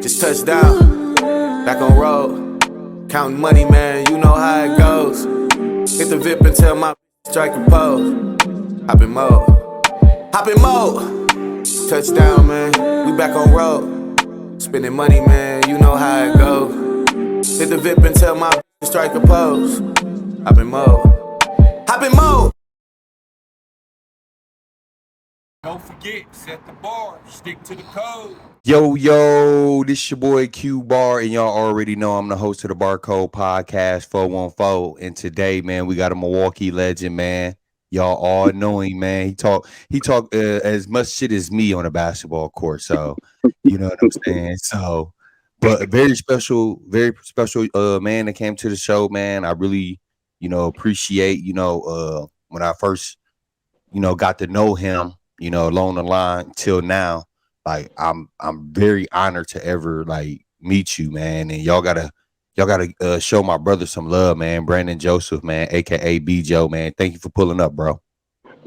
Just touched down, back on road. Counting money, man, you know how it goes. Hit the VIP and tell my strike a pose. Hop in mode, hop in mode. Touchdown, man, we back on road. Spending money, man, you know how it goes. Hit the VIP and tell my strike a pose. Hop in mode, hop in mode. Don't forget, set the bar, stick to the code. Yo, this your boy Q Bar, and y'all already know I'm the host of the Barcode Podcast 414. And today, man, we got a Milwaukee legend, man. Y'all all know him, man. He talk as much shit as me on a basketball court. So, you know what I'm saying? So, but a very special man that came to the show, man. I really, appreciate, when I first, got to know him, along the line till now. Like I'm very honored to ever meet you, man. And y'all gotta show my brother some love, man. Branden Joseph, man, aka B Joe, man. Thank you for pulling up, bro.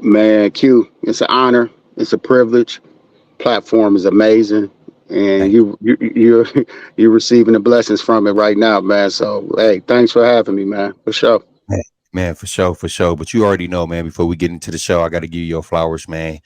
Man, Q, it's an honor. It's a privilege. Platform is amazing, and you're receiving the blessings from it right now, man. So hey, thanks for having me, man. For sure. Man, for sure. But you already know, man, before we get into the show, I got to give you your flowers, man.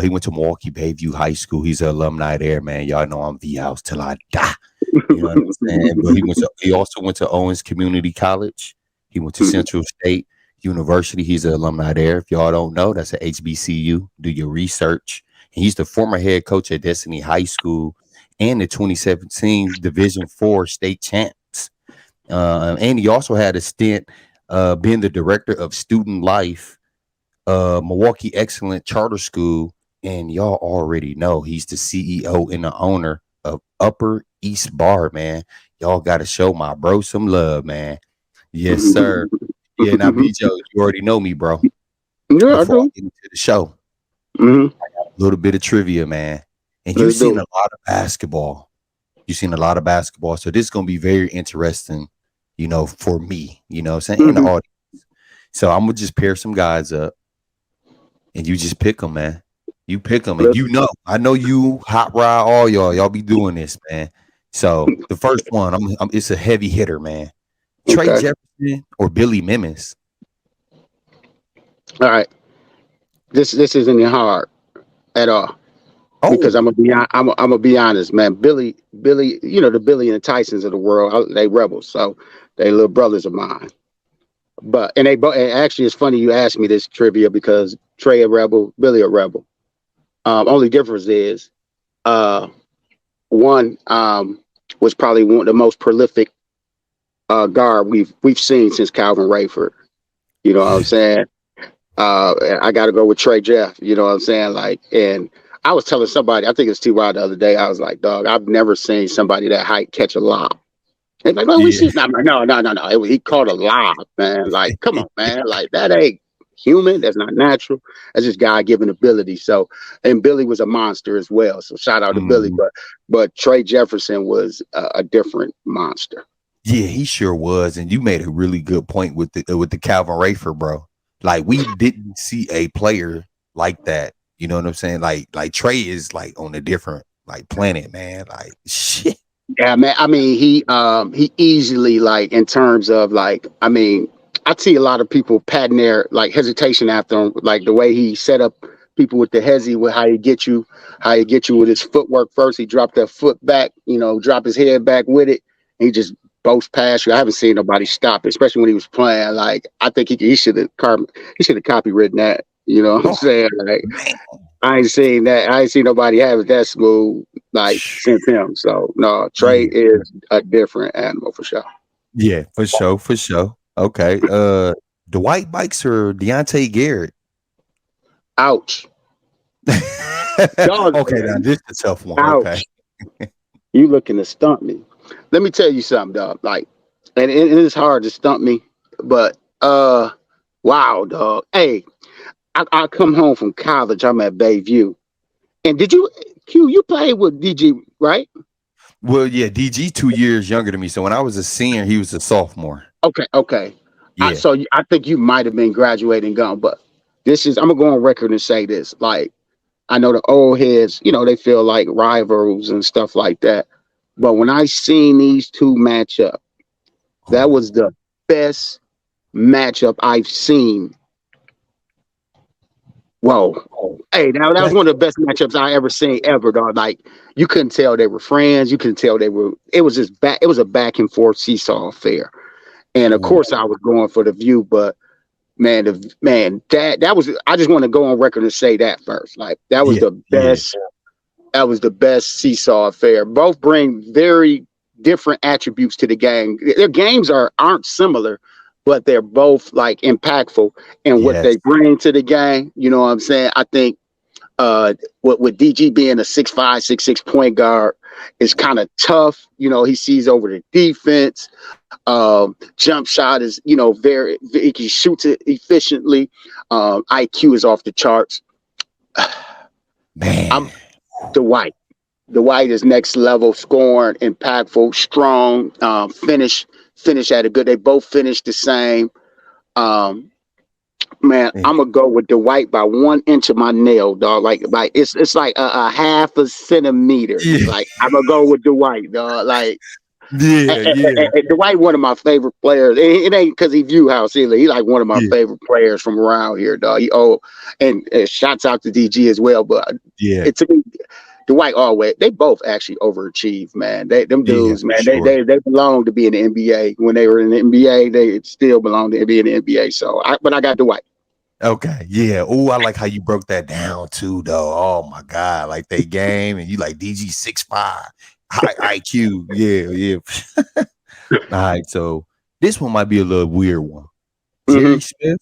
He went to Milwaukee BAYVIEW High School. He's an alumni there, man. Y'all know I'm V-House till I die. You know what I'm saying? But he also went to Owens Community College. He went to Central State University. He's an alumni there. If y'all don't know, that's an HBCU. Do your research. And he's the former head coach at Destiny High School and the 2017 Division IV state champs. And he also had a stint being the director of student life, Milwaukee Excellent Charter School, and y'all already know he's the CEO and the owner of Upper East Bar, man. Y'all got to show my bro some love, man. Yes, sir. Yeah, now B Joe, you already know me, bro. Yeah, Before I do. I get into the show, Mm-hmm. I got a little bit of trivia, man. And you've seen a lot of basketball. So this is gonna be very interesting, for me, what I'm saying, and the audience. So I'm gonna just pair some guys up, and you just pick them, man. You pick them, and I know you, Hot Rod, all y'all be doing this, man. So the first one, it's a heavy hitter, man. Trey Jefferson or Billy Memmis? All right. This isn't hard at all. Because I'm gonna be honest, man. Billy, the Billy and the Tysons of the world, they rebels, so they little brothers of mine. But and actually, it's funny you asked me this trivia because Trey a rebel, Billy a rebel. Only difference is, one was probably one of the most prolific guard we've seen since Calvin Rayford. You know what I'm saying? I got to go with Trey Jeff. You know what I'm saying? And I was telling somebody, I think it's T.Y. the other day, I was like, dog, I've never seen somebody that height catch a lob. And like, we see. I'm like, no. He caught a lob, man. Like, come on, man. Like, that ain't human. That's not natural. That's just God-given ability. So, and Billy was a monster as well. So shout out to Billy. But Trey Jefferson was a different monster. Yeah, he sure was. And you made a really good point with the Calvin Rayford, bro. Like, we didn't see a player like that. You know what I'm saying? Like Trey is on a different planet, man. Like, shit. Yeah, man. I mean, he easily in terms of I see a lot of people patting their hesitation after him, the way he set up people with the hezzy, with how he get you with his footwork first. He dropped that foot back, drop his head back with it, and he just boast past you. I haven't seen nobody stop it, especially when he was playing. I think he should have copywritten that. You know what I'm saying? I ain't seen that. I ain't seen nobody have it that smooth since him. So no, Trey is a different animal for sure. Yeah, for sure. Okay. Dwight Bikes or Deontay Garrett? Ouch. Okay, now this is a tough one. Ouch. Okay. You looking to stump me. Let me tell you something, dog. And it is hard to stump me, but wow, dog. Hey, I come home from college. I'm at BAYVIEW. And did you played with DG, right? Well, yeah, DG 2 years younger than me. So when I was a senior, he was a sophomore. Okay. Yeah. So I think you might have been graduating gone, but I'm gonna go on record and say this. I know the old heads, they feel like rivals and stuff like that. But when I seen these two match up, that was the best matchup I've seen. Whoa. Hey, now that was one of the best matchups I ever seen ever, dog. Like, you couldn't tell they were friends. You couldn't tell it was just it was a back and forth seesaw affair. And of course I was going for the View, but man, that was, I just want to go on record and say that first. Like, that was the best. That was the best seesaw affair. Both bring very different attributes to the game. Their games aren't similar, but they're both like impactful in what they bring to the game. You know what I'm saying? I think with DG being a 6'5", 6'6" point guard is kind of tough. You know, he sees over the defense. Jump shot is, you know, he shoots it efficiently. IQ is off the charts. Man. Dwight is next level, scoring, impactful, strong, finish at a good. They both finish the same. Man, I'm gonna go with Dwight by 1 inch of my nail, dog. Like it's like a half a centimeter. Like, I'm gonna go with Dwight, dog. Like, and Dwight, one of my favorite players. It ain't because he View House either. He like one of my favorite players from around here, dog. And shouts out to DG as well. But to me, Dwight always, they both actually overachieved, man. Them dudes, man, they belong to be in the NBA. When they were in the NBA, they still belong to be in the NBA. So, but I got Dwight. Okay, yeah. Oh, I like how you broke that down too, though. Oh my God, like they game, and you like DG 6'5", high IQ. Yeah. All right, so this one might be a little weird one. Jerry Smith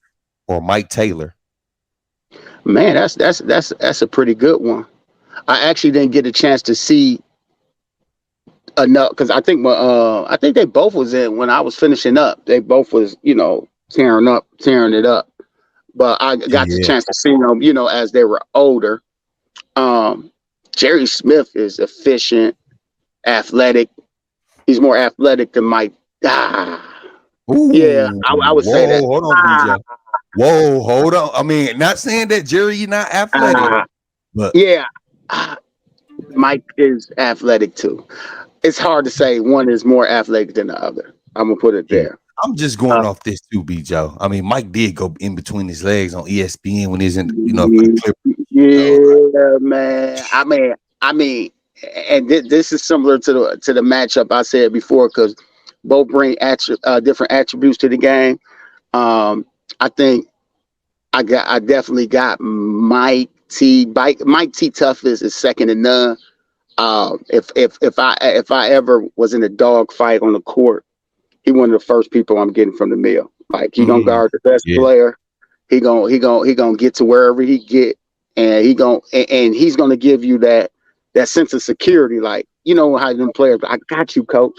or Mike Taylor? Man, that's a pretty good one. I actually didn't get a chance to see enough because I think they both was in when I was finishing up. They both was, you know, tearing it up. But I got the chance to see them, you know, as they were older. Jerry Smith is efficient, athletic. He's more athletic than Mike. Ooh, yeah, I would say that. Hold on, BJ. Whoa, hold on. I mean, not saying that Jerry not athletic, but yeah, Mike is athletic too. It's hard to say one is more athletic than the other. I'm gonna put it there. I'm just going off this too, B. Joe. I mean, Mike did go in between his legs on ESPN when he's in, you know, man. I mean, and this is similar to the matchup I said before because both bring different attributes to the game. I think I definitely got Mike T. Mike T. Tough is second to none. If I ever was in a dog fight on the court, he one of the first people I'm getting from the mill. Like, he gonna guard the best player. He gonna get to wherever he get, and he's gonna give you that sense of security. Like, you know how them players, I got you, coach.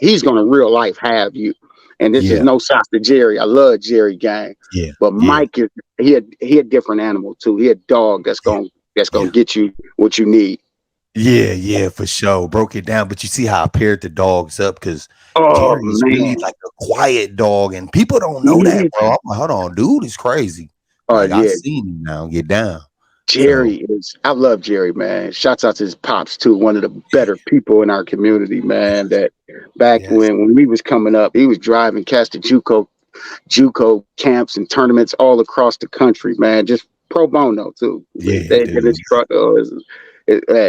He's gonna real life have you. And this is no shots to Jerry. I love Jerry gang. Yeah. But Mike is he a different animal too. He a dog that's gonna get you what you need. Yeah, for sure. Broke it down, but you see how I paired the dogs up because Jerry's really like a quiet dog, and people don't know that, bro. I'm like, hold on, dude, it's crazy. Like, I've seen him now get down. Jerry I love Jerry, man. Shouts out to his pops too. One of the better people in our community, man. That back when we was coming up, he was driving cast the JUCO camps and tournaments all across the country, man. Just pro bono too. His truck.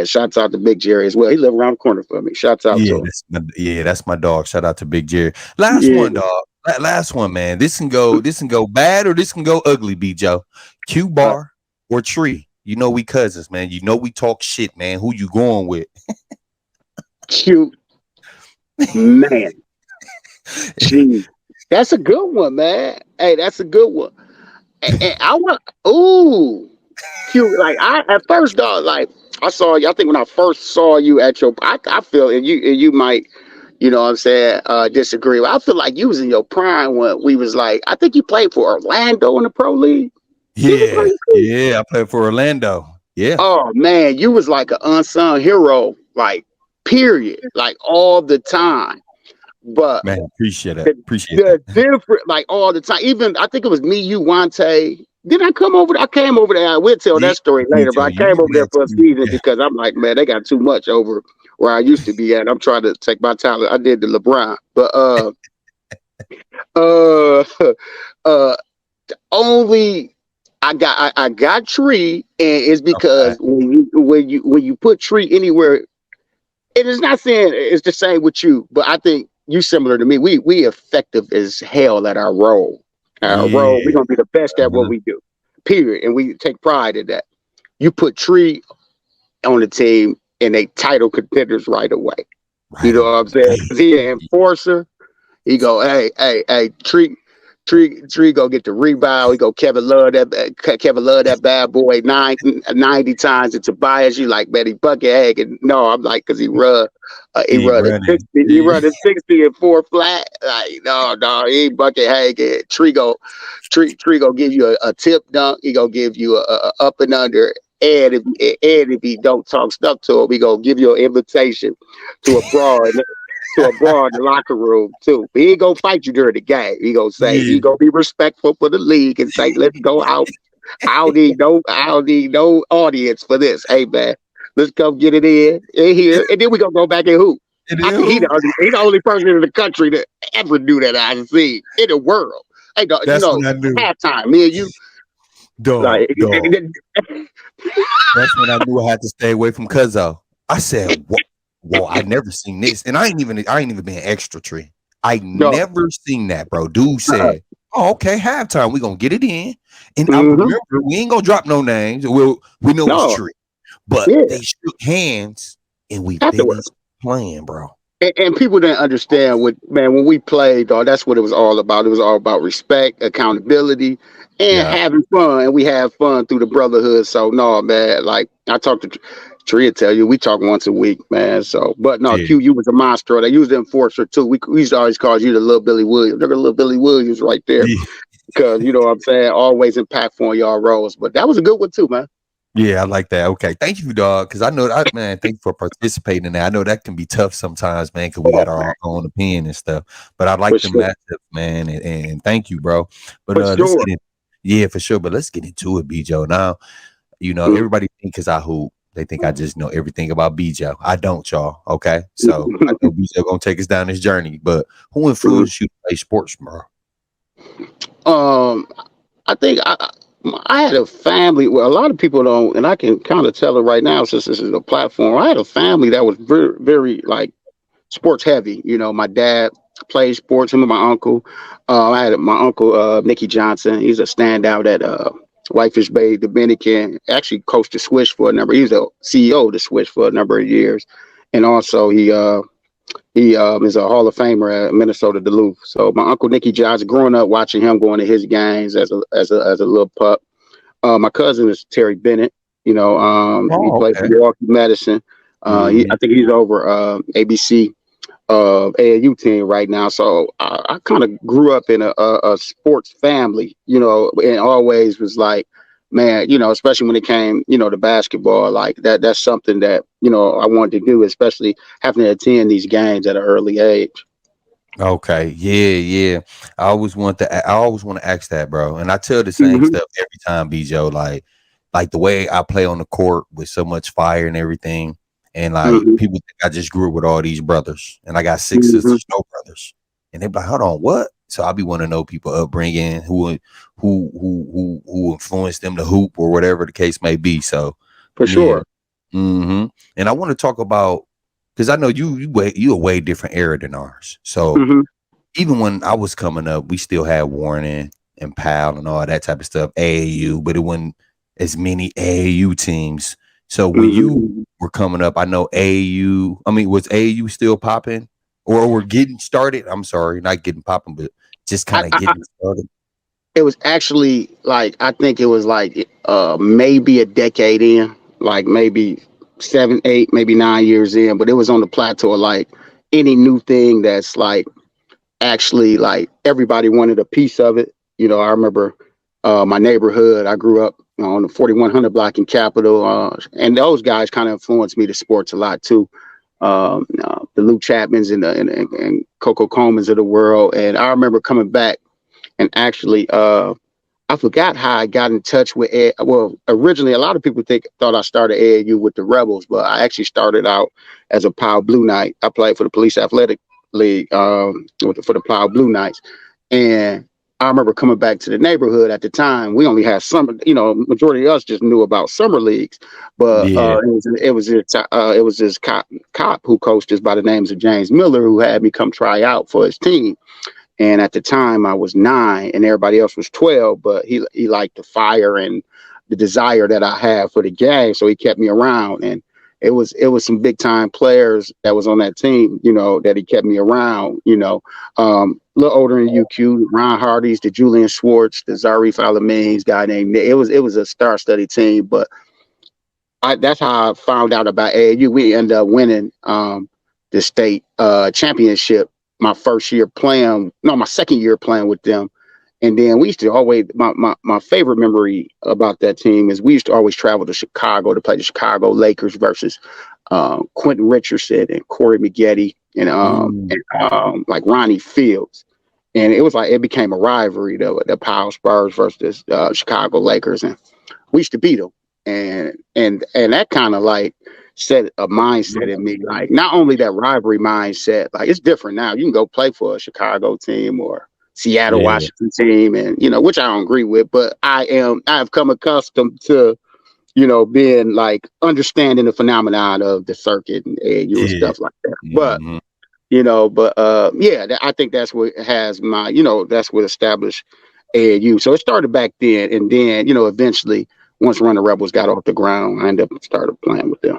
Shouts out to Big Jerry as well. He live around the corner for me. Shouts out to him. That's my dog. Shout out to Big Jerry. Last one, dog. Last one, man. This can go bad or this can go ugly, B. Joe. Q Bar or Tree. You know we cousins, man. You know we talk shit, man. Who you going with? Q, man. Gee, that's a good one, man. Hey, that's a good one. And I want Q. Like, I at first, dog, like, I saw you. I think when I first saw you at your, I feel, and you might, you know what I'm saying, disagree. I feel like you was in your prime when we was like, I think you played for Orlando in the pro league. Yeah, I played for Orlando. Yeah. Oh man, you was like an unsung hero, like, period, like all the time. But man, appreciate it. Different, like all the time. Even I think it was me, you, Wante. Did I come over there? I came over there. I will tell that story later, but I came over there for a season because I'm like, man, they got too much over where I used to be at. I'm trying to take my talent. I did the LeBron, but uh, only I got tree, and it's Okay. because when you put tree anywhere, it is not saying it's the same with you, but I think you similar to me. We effective as hell at our role. Our role, we're Yeah. gonna be the best at what Uh-huh. we do. Period, and we take pride in that. You put tree on the team, and they title contenders right away. You Right know what I'm saying? away. Because he an enforcer. He go, hey, Tree go get the rebound. He go, Kevin Love that bad boy 90 times. It's Tobias. You like, man, he bucket egg. And no, I'm like, because he He run a running. 60, he Yeah. run a 60 and 4 flat. Like, no, he ain't bucket egg. And Tree go give you a tip dunk. He go give you a up and under. And if he don't talk stuff to him, he gonna give you an invitation to a brawl in the locker room too. He ain't gonna fight you during the game. He Yeah. gonna be respectful for the league and say, let's go out. I don't need no audience for this. Hey man, let's go get it in here. And then we gonna go back and hoop. And I then think who? he the only person in the country that ever do that I've seen in the world. Hey, That's when I knew. halftime, me and you, Dog, like, dog. That's when I knew I had to stay away from Cuzzo. I said, "Whoa, whoa! I never seen this, and I ain't even been extra tree. I no, never seen that, bro." Dude said, "Oh, okay, halftime, we gonna get it in." And I mm-hmm, remember we ain't gonna drop no names. We know it's no, tree, but yeah, they shook hands and we afterwards. finished playing, bro. And people didn't understand when we played, dog, that's what it was all about. It was all about respect, accountability, and Yeah, having fun. And we have fun through the brotherhood. So no, man, like I talked to Tria, tell you, we talk once a week, man. So, but no, yeah, Q, you was a monster. They used the enforcer too. We used to always call you the little Billy Williams. Look at little Billy Williams right there. yeah. Because you know what I'm saying, always impactful on y'all roles. But that was a good one too, man. Yeah, I like that. Okay, thank you, dog. Because I know that, man. Thank you for participating in that. I know that can be tough sometimes, man. Because we got Oh, our man, own opinion and stuff. But I for like the sure. matchup, man. And thank you, bro. But For let's sure. get in. Yeah, for sure. But let's get into it, Bjo. Now, everybody think because I hoop, they think I just know everything about Bjo. I don't, y'all. Okay, so I know Bjo gonna take us down this journey. But who influenced you to play sports, bro? um, I think I had a family. Well, a lot of people don't, and I can kind of tell it right now since this is a platform. I had a family that was very, very like sports heavy. You know, my dad played sports. Him and my uncle. I had my uncle Nicky Johnson. He's a standout at Whitefish Bay, Dominican. Actually, coached the Swish for a number. He was a CEO of the Swish for a number of years, and also he is a Hall of Famer at Minnesota Duluth. So my uncle Nicky Johnson, growing up watching him going to his games as a little pup. My cousin is Terry Bennett. He Oh, played for okay. Milwaukee Medicine. Mhm. I think he's over ABC AAU team right now. So I kind of grew up in a sports family, and always was like, man, especially when it came, to basketball, like that's something that, I wanted to do, especially having to attend these games at an early age. Okay. Yeah, yeah. I always want to ask that, bro. And I tell the same Hmm. stuff every time, Bjo. Like the way I play on the court with so much fire and everything. And like Hmm. people think I just grew up with all these brothers. And I got six Hmm. sisters, no brothers. And they be like, hold on, what? So I be want to know people upbringing, who influenced them to hoop or whatever the case may be. So For yeah. sure. And I want to talk about because I know you a way different era than ours. So Hmm. even when I was coming up, we still had Warren and Powell and all that type of stuff, AAU, but it wasn't as many AAU teams. So when you Hmm. were coming up, I know AAU, I mean, was AAU still popping or we're getting started? I'm sorry, not getting popping, but just kind of I getting started. It was actually like I think it was like maybe a decade in, like maybe 7, 8, maybe 9 years in, but it was on the plateau of like any new thing that's like actually like everybody wanted a piece of it. I remember my neighborhood. I grew up on the 4100 block in Capitol, and those guys kind of influenced me to sports a lot too. The Lou Chapmans and Coco Comans of the world, and I remember coming back and actually I forgot how I got in touch with Ed. Well, originally, a lot of people thought I started AAU with the Rebels, but I actually started out as a Pile Blue Knight. I played for the Police Athletic League for the Pile Blue Knights. And I remember coming back to the neighborhood at the time. We only had summer, majority of us just knew about summer leagues. But Yeah. it was this cop who coached us by the names of James Miller, who had me come try out for his team. And at the time I was 9 and everybody else was 12, but he liked the fire and the desire that I had for the game. So he kept me around, and it was some big time players that was on that team, that he kept me around, a little older than UQ, Ron Hardy's, the Julian Schwartz, the Zarif Alameen's guy named Nick. It was a star studded team, but that's how I found out about AAU. We ended up winning the state championship my second year playing with them. And then we used to always, my favorite memory about that team is we used to always travel to Chicago to play the Chicago Lakers versus Quentin Richardson and Corey Maggette and like Ronnie Fields. And it was like, it became a rivalry, the Powell Spurs versus Chicago Lakers. And we used to beat them. And that kind of like set a mindset in me, like not only that rivalry mindset, like it's different now. You can go play for a Chicago team or Seattle, Washington team, and which I don't agree with, but I've come accustomed to, being like understanding the phenomenon of the circuit and AAU and stuff like that. But I think that's what has my, that's what established AAU. So it started back then, and then eventually once Run the Rebels got off the ground, I ended up started playing with them.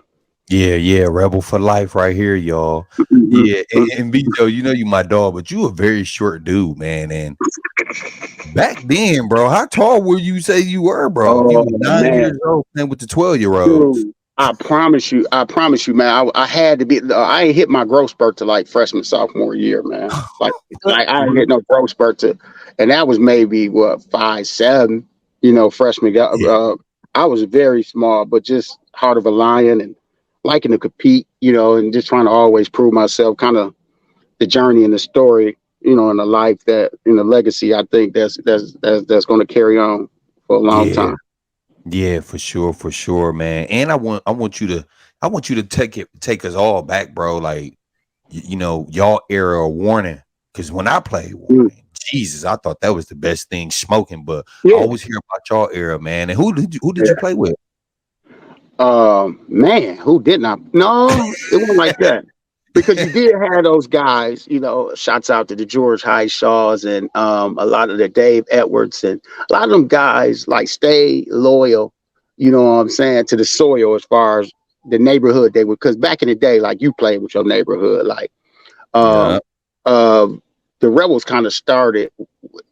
Yeah, Rebel for life right here, y'all. Yeah, and Vito, you my dog, but you a very short dude, man. And back then, bro, how tall were you say you were, bro? You were 9 years old playing with the 12-year-olds. I promise you, man. I had to be. I ain't hit my growth spurt to like freshman, sophomore year, man. Like I ain't hit no growth spurt and that was maybe 5'7", freshman. I was very small, but just heart of a lion and liking to compete, and just trying to always prove myself. Kind of the journey and the story, and the life that in the legacy. I think that's going to carry on for a long time. Yeah, for sure, man. And I want you to take us all back, bro. Like, y'all era of Warning, because when I played Warning, Jesus, I thought that was the best thing smoking. But I always hear about y'all era, man. And who did you play with? Man, who did not? No, it wasn't like that. Because you did have those guys, shouts out to the George Highshaws and a lot of the Dave Edwards and a lot of them guys like stay loyal, what I'm saying, to the soil as far as the neighborhood they were. Because back in the day, like you played with your neighborhood, like the Rebels kind of started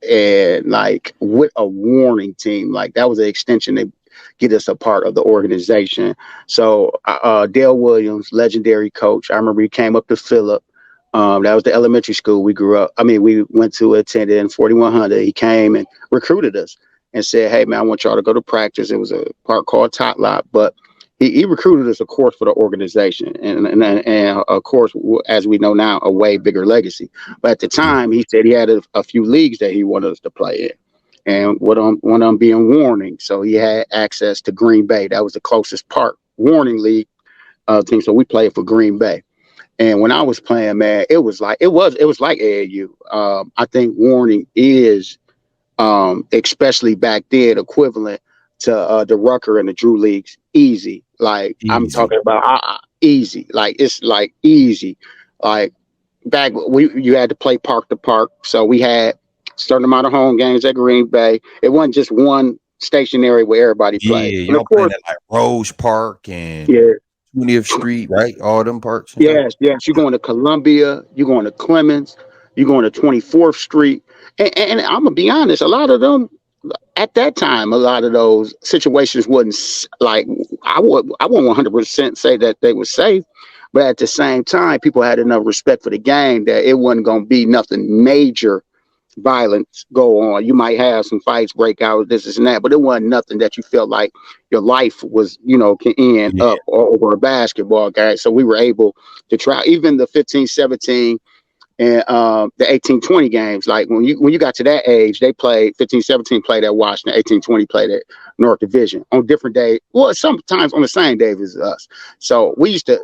and like with a Warning team, like that was an extension. They get us a part of the organization. So Dale Williams, legendary coach. I remember he came up to Phillip. That was the elementary school we grew up. We went to attend in 4100. He came and recruited us and said, "Hey man, I want y'all to go to practice." It was a park called Tot Lot, but he recruited us, of course, for the organization, and of course, as we know now, a way bigger legacy. But at the time, he said he had a few leagues that he wanted us to play in. And one of them being Warning. So he had access to Green Bay. That was the closest part Warning league team. So we played for Green Bay. And when I was playing, man, it was like AAU. I think Warning is, especially back then, equivalent to the Rucker and the Drew leagues. Easy. Like I'm talking about easy. Like it's like easy. Like back you had to play park to park. So we had certain amount of home games at Green Bay. It wasn't just one stationary where everybody played. Yeah, y'all playing at like Rose Park and 20th Street, right? All them parks. Yes. You're going to Columbia, you're going to Clemens, you're going to 24th Street. And I'm gonna be honest, a lot of them at that time, a lot of those situations wasn't like I wouldn't 100% say that they were safe. But at the same time, people had enough respect for the game that it wasn't going to be nothing major violence go on. You might have some fights break out, this and that, but it wasn't nothing that you felt like your life was, can end up over a basketball game. So we were able to try, even the 15, 17 And the 18-20 games, like when you got to that age, they played 15-17 played at Washington, 18-20 played at North Division on different days. Well, sometimes on the same day as us. So we used to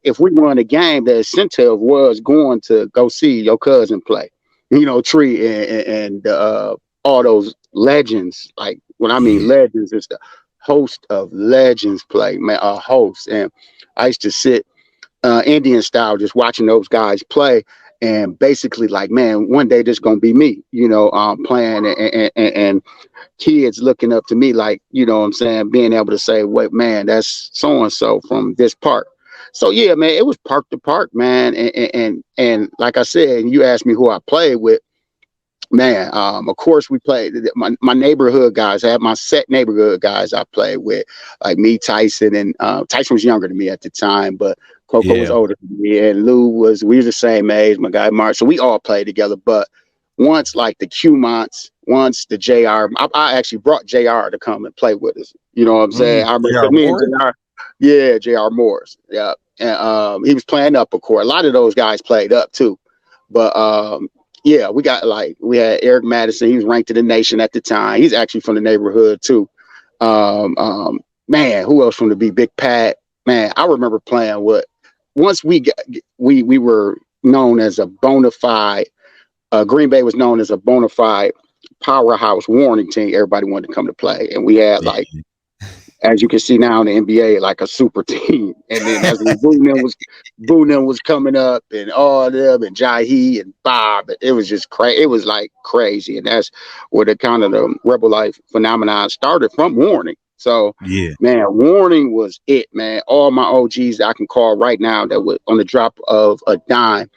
if we won a game, the incentive was going to go see your cousin play. You know, Tree and all those legends. Like when I mean legends, it's the host of legends play, man, a host. And I used to sit Indian style, just watching those guys play. And basically, like, man, one day this gonna be me, you know, playing and kids looking up to me, like, you know what I'm saying, being able to say, wait, man, that's so and so from this park. So yeah, man, it was park to park, man. And like I said, you asked me who I played with. Man, of course we played my neighborhood guys. I had my set neighborhood guys I played with, like me, Tyson, and Tyson was younger than me at the time, but Coco was older than me, and Lou we were the same age, my guy Mark. So we all played together. But once like the Q-Monts, once the JR, I actually brought JR to come and play with us. You know what I'm saying? I remember me and JR, yeah, JR Morris. Yeah. And he was playing upper court. A lot of those guys played up too. But yeah, we had Eric Madison. He was ranked in the nation at the time. He's actually from the neighborhood too. Man, who else from the Big Pat? Man, I remember playing with. Once we were known as a bona fide. Green Bay was known as a bona fide powerhouse warning team. Everybody wanted to come to play, and we had like, as you can see now in the NBA, like a super team. And then as Boonen was coming up, and all of them, and Jahi and Bob, it was just crazy. It was like crazy, and that's where the kind of the Rebel Life phenomenon started, from Warning. So man, Warning was it, man. All my OGs I can call right now that would on the drop of a dime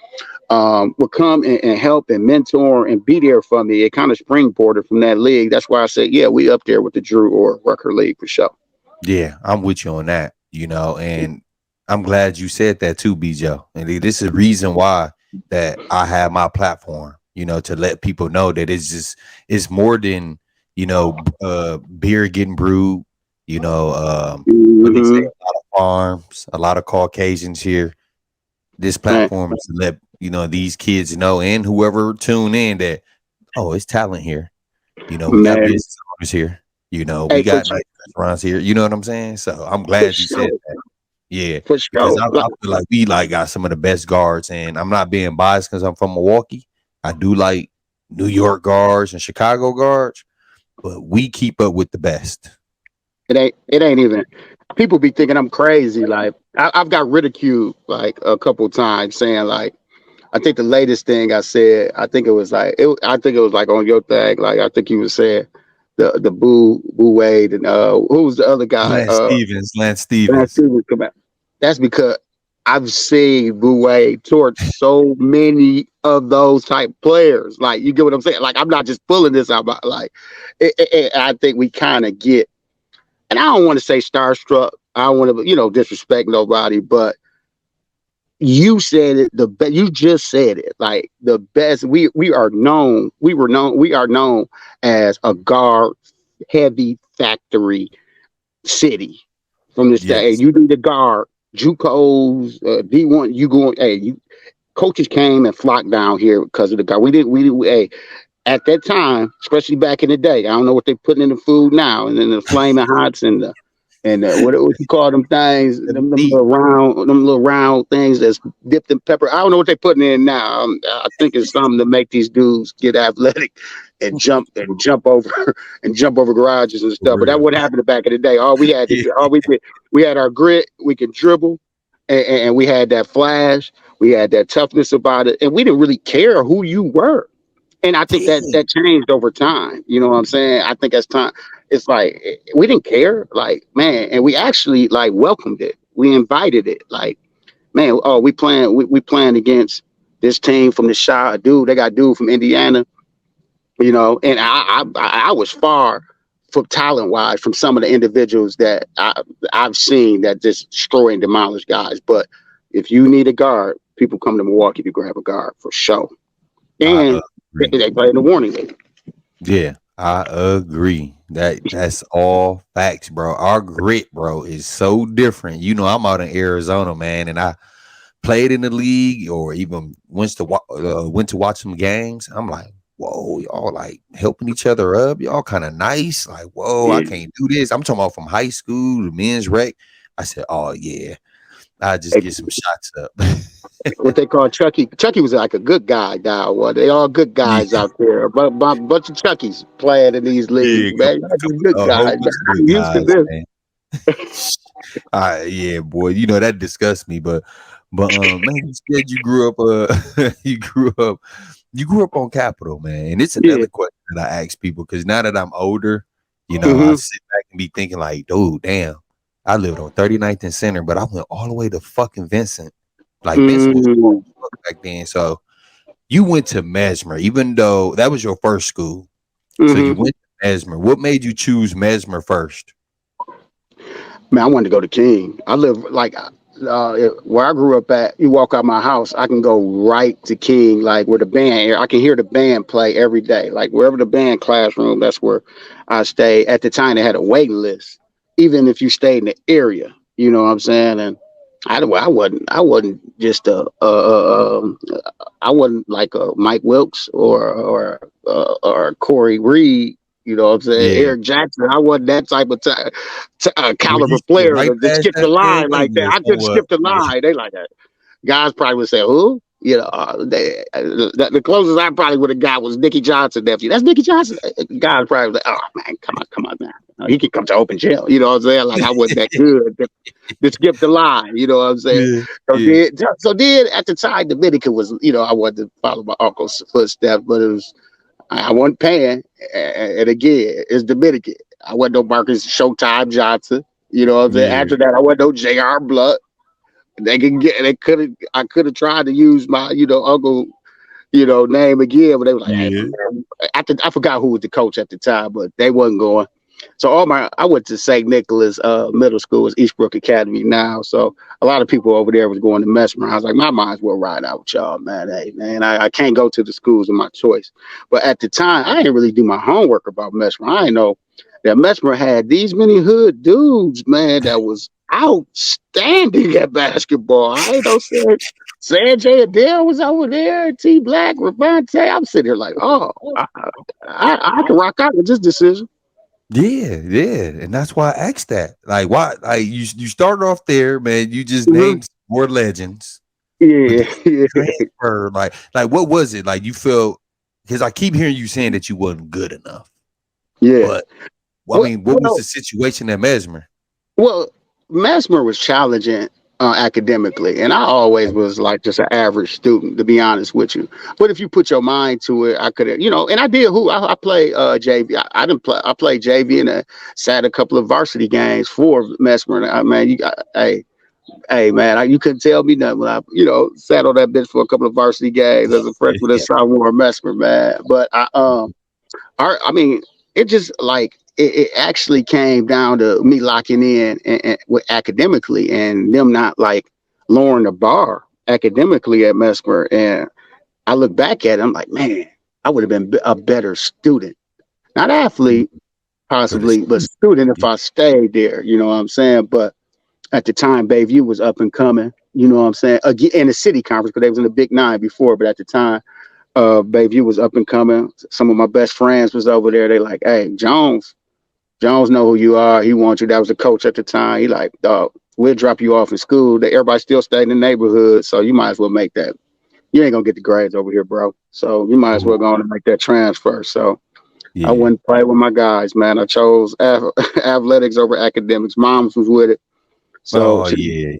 would come and help and mentor and be there for me. It kind of springboarded from that league. That's why I said, yeah, we up there with the Drew or Rucker League for sure. Yeah, I'm with you on that, you know, and I'm glad you said that too, BJ. And this is the reason why that I have my platform, you know, to let people know that it's more than, you know, beer getting brewed, you know, what they say, a lot of farms, a lot of Caucasians here. This platform is to let, you know, these kids know, and whoever tune in, that, oh, it's talent here. You know, we got business owners here. You know, we got nice restaurants here. You know what I'm saying? So I'm glad you said that. Yeah, because I feel like we got some of the best guards, and I'm not being biased because I'm from Milwaukee. I do like New York guards and Chicago guards, but we keep up with the best. It ain't even. People be thinking I'm crazy. Like I've got ridiculed like a couple times, saying like, I think the latest thing I said, I think it was like on your thing. Like I think you was saying the Boo Wade and who was the other guy? Lance Stevens. Come out. That's because I've seen Boo Wade torch so many of those type players. Like, you get what I'm saying? Like, I'm not just pulling this out. Like, I think we kind of get, and I don't want to say starstruck. I don't want to, you know, disrespect nobody, but you said it the best. You just said it. Like, the best. We are known. We are known as a guard heavy factory city from this day. You need a guard. JUCOs, D1. You going? Hey, coaches came and flocked down here because of the guard. We at that time, especially back in the day. I don't know what they're putting in the food now, and then the flaming hots and what you call them things, them little round things that's dipped in pepper. I don't know what they're putting in now. I think it's something to make these dudes get athletic and jump over garages and stuff. But that wouldn't happen back in the day. All we had we had our grit. We could dribble, and we had that flash. We had that toughness about it, and we didn't really care who you were. And I think that changed over time. You know what I'm saying? I think as time, it's like we didn't care, like, man, and we actually like welcomed it. We invited it, like, man. Oh, we playing against this team from the Chi, dude. They got dude from Indiana, you know. And I was far from talent wise from some of the individuals that I've seen that just destroy and demolish guys. But if you need a guard, people come to Milwaukee to grab a guard for sure. And they play in the Warning League. Yeah, I agree. That's all facts, bro. Our grit, bro, is so different. You know, I'm out in Arizona, man, and played in the league or even went to watch some games, I'm like, whoa, y'all like helping each other up. Y'all kind of nice. Like, whoa, I can't do this. I'm talking about from high school to men's rec. I said, oh yeah, I just get some shots up. What they call Chucky. Chucky was like a good guy now. Well, they all good guys Yeah. out there. But a bunch of Chuckies playing in these Yeah, leagues, man. Y'all just good a whole guys. bunch of I'm good used to guys, this. man. Yeah, boy, you know that disgusts me, but man, you said you grew up you grew up on Capitol, man. And it's Yeah. another question that I ask people because now that I'm older, you know, I Mm-hmm. sit back and be thinking like, dude, damn, I lived on 39th and Center, but I went all the way to fucking Vincent. Like Vincent was far as fuck back then. So you went to Mesmer, even though that was your first school. So you Mm-hmm. went to Mesmer. What made you choose Mesmer first? Man, I wanted to go to King. I live like where I grew up at. You walk out my house, I can go right to King, like where the band. I can hear the band play every day. Like wherever the band classroom, that's where I stay. At the time, they had a waiting list, even if you stayed in the area. You know what I'm saying? And I wasn't just I wasn't like a Mike Wilkes or Corey Reed. You know what I'm saying? Yeah. Eric Jackson. I wasn't that type of Well, you caliber skip player right to past skip the that line Craig like that. David I couldn't somewhat. skip the Yeah. line. They like that. Guys probably would say, "Who?" You know, the closest I probably would have got was Nicky Johnson nephew. That's Nicky Johnson. Guys probably was like, "Oh man, come on, man. No, he can come to open jail." You know what I'm saying? Like I wasn't that good to skip the line. You know what I'm saying? Yeah. So Yeah. then at the time, Dominican was, I wanted to follow my uncle's footsteps, but it was I wasn't paying. And again, it's Dominican. I wasn't no Marcus Showtime Johnson. You know what I'm saying? Yeah. After that, I wasn't no J.R. Blood. I could have tried to use my, uncle, name again, but they were like, hey, Yeah. I forgot who was the coach at the time, but they wasn't going. So I went to St. Nicholas Middle School, it's Eastbrook Academy now. So a lot of people over there was going to Mesmer. I was like, my mind's well riding out with y'all, man. Hey, man, I can't go to the schools of my choice. But at the time, I didn't really do my homework about Mesmer. I didn't know that Mesmer had these many hood dudes, man, that was outstanding at basketball. I ain't know Sanjay Adele was over there, T Black, Ravante. I'm sitting here like, oh, I can rock out with this decision. Yeah, yeah, and that's why I asked that. Like, why? Like, you started off there, man. You just Mhm. named more legends, but Yeah, then yeah, transfer. Like, what was it? Like, you felt because I keep hearing you saying that you wasn't good enough, yeah. but I Well, mean, what was well, the situation at Mesmer? well, Mesmer was challenging academically, and I always was like just an average student, to be honest with you. But if you put your mind to it, I could have, and I did. I played JV. I didn't play. I played JV and sat a couple of varsity games for Mesmer. And man, you got hey man, you couldn't tell me nothing when I, sat on that bench for a couple of varsity games as a freshman and Yeah, sophomore Mesmer, man. But I mean, it just like it actually came down to me locking in and with academically and them not like lowering the bar academically at Mesmer. And I look back at it, I'm like, man, I would have been a better student, not athlete but it's possibly, but student if I stayed there. You know what I'm saying? But at the time, Bayview was up and coming. You know what I'm saying? Again, in the city conference because they was in the Big Nine before, but at the time. Bayview was up and coming. Some of my best friends was over there. They like, hey, Jones know who you are. He wants you. That was the coach at the time. He like, dog, we'll drop you off in school. Everybody still stay in the neighborhood, so you might as well make that. You ain't gonna get the grades over here, bro. So you might as well go on and make that transfer. So I yeah. went and play with my guys, man. I chose athletics over academics. Moms was with it, so Oh yeah,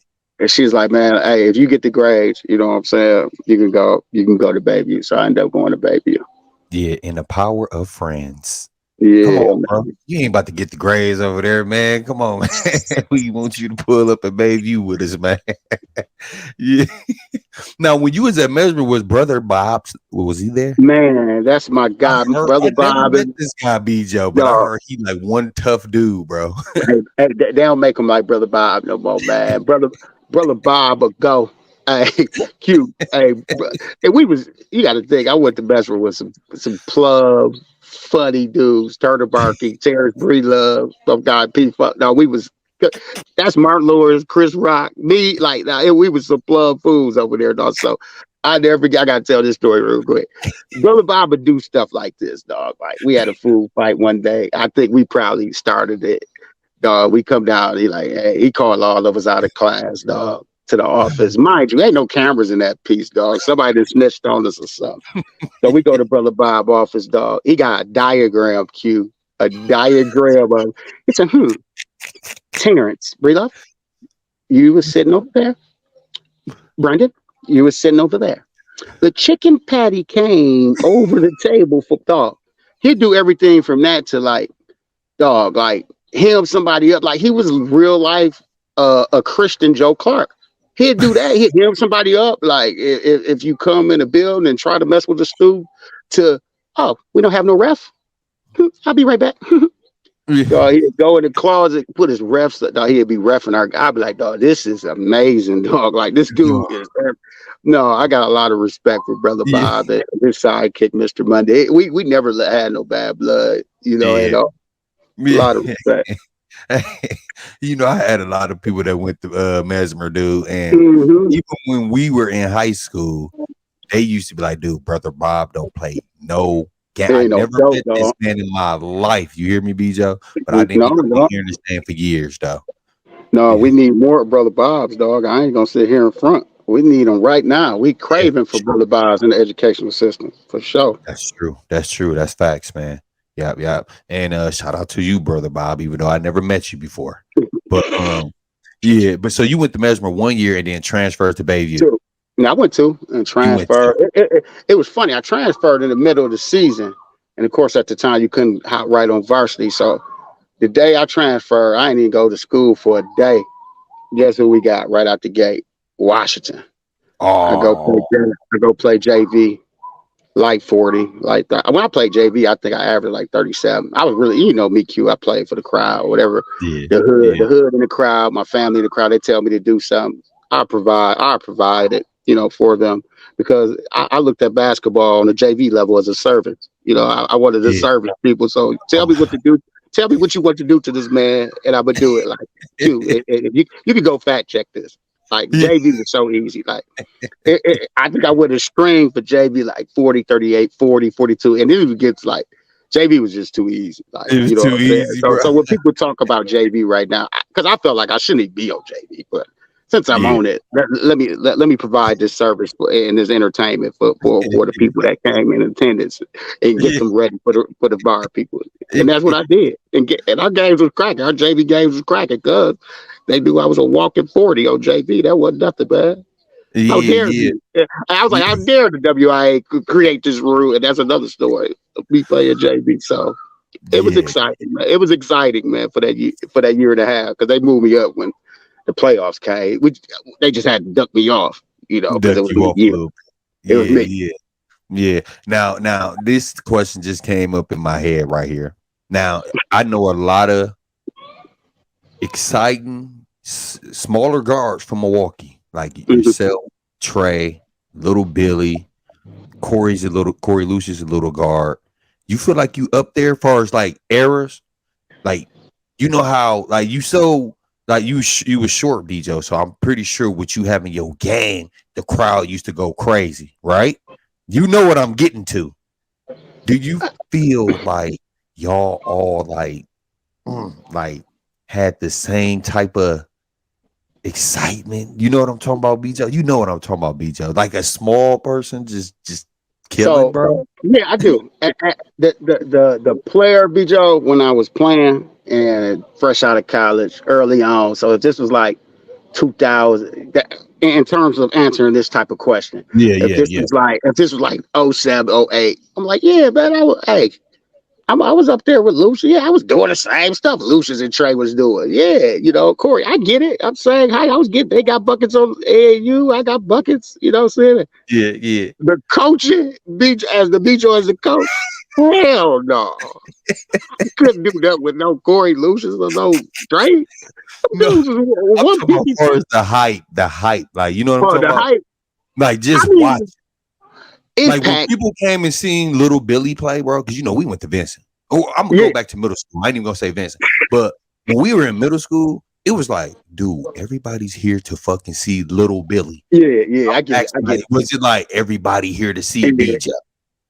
she's like, man, hey, if you get the grades, you know what I'm saying, you can go to Bayview. So I ended up going to Bayview. yeah. And the power of friends. Come Yeah, on, bro. You ain't about to get the grades over there, man. Come on, man. We want you to pull up and Bayview with us, man. Yeah. Now, when you was at Mesmer, was brother Bob? Was he there? man, that's my guy, I brother never Bob. met And this guy, BJ, but I dog, heard he like one tough dude, bro. they don't make him like brother Bob no more, man. Brother Bob will go. Hey, cute. Hey, and you got to think. I went to Mesmer with some plug, funny dudes, Turner Barking, Terrence Breedlove, some guy P. Fuck. No, we was That's Martin Lawrence, Chris Rock, me. Like, nah, we was some plug fools over there, dog. So I never forget. I gotta tell this story real quick. Brother Bob would do stuff like this, dog. Like, we had a food fight one day. I think we probably started it. Dog, we come down. He called all of us out of class, dog, to the office. Mind you, ain't no cameras in that piece, dog. Somebody that snitched on us or something. So we go to Brother Bob office, dog. He got a diagram, a diagram of. It's a Terrence, Breedlove, you was sitting over there. Branden, you was sitting over there. The chicken patty came over the table for dog. He'd do everything from that to like dog, like him somebody up, like he was real life a Christian Joe Clark. He'd do that. He'd him somebody up, like if you come in a building and try to mess with the stew, to we don't have no ref. I'll be right back. Dog, he'd go in the closet, put his refs. Dog, he'd be reffing our. I'd be like, dog, this is amazing, dog. Like this dude is. No, I got a lot of respect for Brother Bob and his sidekick, Mr. Monday. We never had no bad blood, at all. A lot of respect. I had a lot of people that went to Mesmer, dude, and even when we were in high school, they used to be like, dude, Brother Bob don't play no. I never met this man in my life. You hear me, Bijo? But I didn't hear this man for years, though. No, we need more Brother Bob's, dog. I ain't gonna sit here in front. We need them right now. We craving for Brother Bob's in the educational system for sure. That's true. That's true. That's facts, man. Yep. And shout out to you, Brother Bob, even though I never met you before. But but so you went to Mesmer 1 year and then transferred to Bayview. I went to and transferred. It was funny. I transferred in the middle of the season. And of course, at the time, you couldn't hop right on varsity. So the day I transferred, I didn't even go to school for a day. Guess who we got right out the gate? Washington. I go play JV, like 40. Like when I played JV, I think I averaged like 37. I was really, me, Q. I played for the crowd, whatever. The hood in the crowd, my family in the crowd. They tell me to do something. I provide it. For them, because I looked at basketball on the JV level as a servant. I wanted to service people. So tell me what to do. Tell me what you want to do to this man, and I'm gonna do it. Like you can go fact check this. Like JV was so easy. Like I think I went a string for JV like 40, 38, 40, 42, and then it gets like JV was just too easy. Like it was too easy. So when people talk about JV right now, because I felt like I shouldn't be on JV, but since I'm on it, let me provide this service and this entertainment for the people that came in attendance and get them ready for the bar people. And that's what I did. And our games was cracking. Our JV games was cracking because they knew I was a walking 40 on JV. That wasn't nothing, man. How dare you? I was like, how dare the WIA create this rule? And that's another story. Me playing JV. So it was exciting, man. It was exciting, man, for that year and a half, because they moved me up when the playoffs came. They just had to duck me off, because it was me. It was me. Yeah. Now, this question just came up in my head right here. Now, I know a lot of exciting smaller guards from Milwaukee, like yourself, Trey, Little Billy, Corey Lucius, a little guard. You feel like you up there as far as like errors, like how like you so. Like you was short, Bijo, so I'm pretty sure what you have in your game, the crowd used to go crazy, right? You know what I'm getting to. Do you feel like y'all all like had the same type of excitement? You know what I'm talking about, Bijo? You know what I'm talking about, Bijo? Like a small person just killing, bro. Yeah, I do. The player, Bijo, when I was playing and fresh out of college early on. So if this was like 2000, in terms of answering this type of question, if this was like 07, 08, I'm like, yeah, man, I was up there with Lucius. Yeah, I was doing the same stuff Lucius and Trey was doing. Yeah, Corey, I get it. I'm saying, they got buckets on AAU. I got buckets. You know what I'm saying? Yeah. The coaching, as the coach, hell no. I couldn't do that with no Corey Lucius or no Trey. No, I'm talking about as far as the hype. Like, you know what I'm talking about? Hype. Like, just watch. Like when people came and seen Little Billy play, bro, because we went to Vincent. Oh, I'm gonna go back to middle school. I ain't even gonna say Vincent, but when we were in middle school, it was like, dude, everybody's here to fucking see little Billy. Yeah, I get it. I Actually, get like, was it like everybody here to see it. BJ?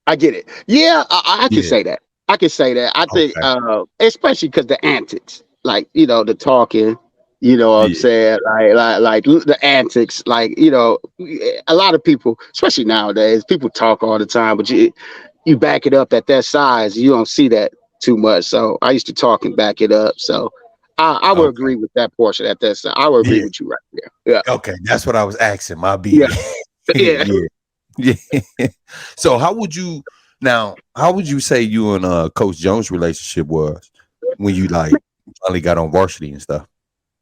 I get it. Yeah, I can Yeah. say that. I can say that. I think, Okay. especially because the antics, like, the talking, what I'm Yeah. saying, like the antics, like, a lot of people, especially nowadays, people talk all the time, but you back it up at that size, you don't see that too much. So I used to talk and back it up. So I would Okay. agree with that portion at that size. I would agree Yeah. with you right there. Okay. That's what I was asking. My Yeah, B. yeah, Yeah. Yeah. So how would you say you and Coach Jones' relationship was when you like finally got on varsity and stuff?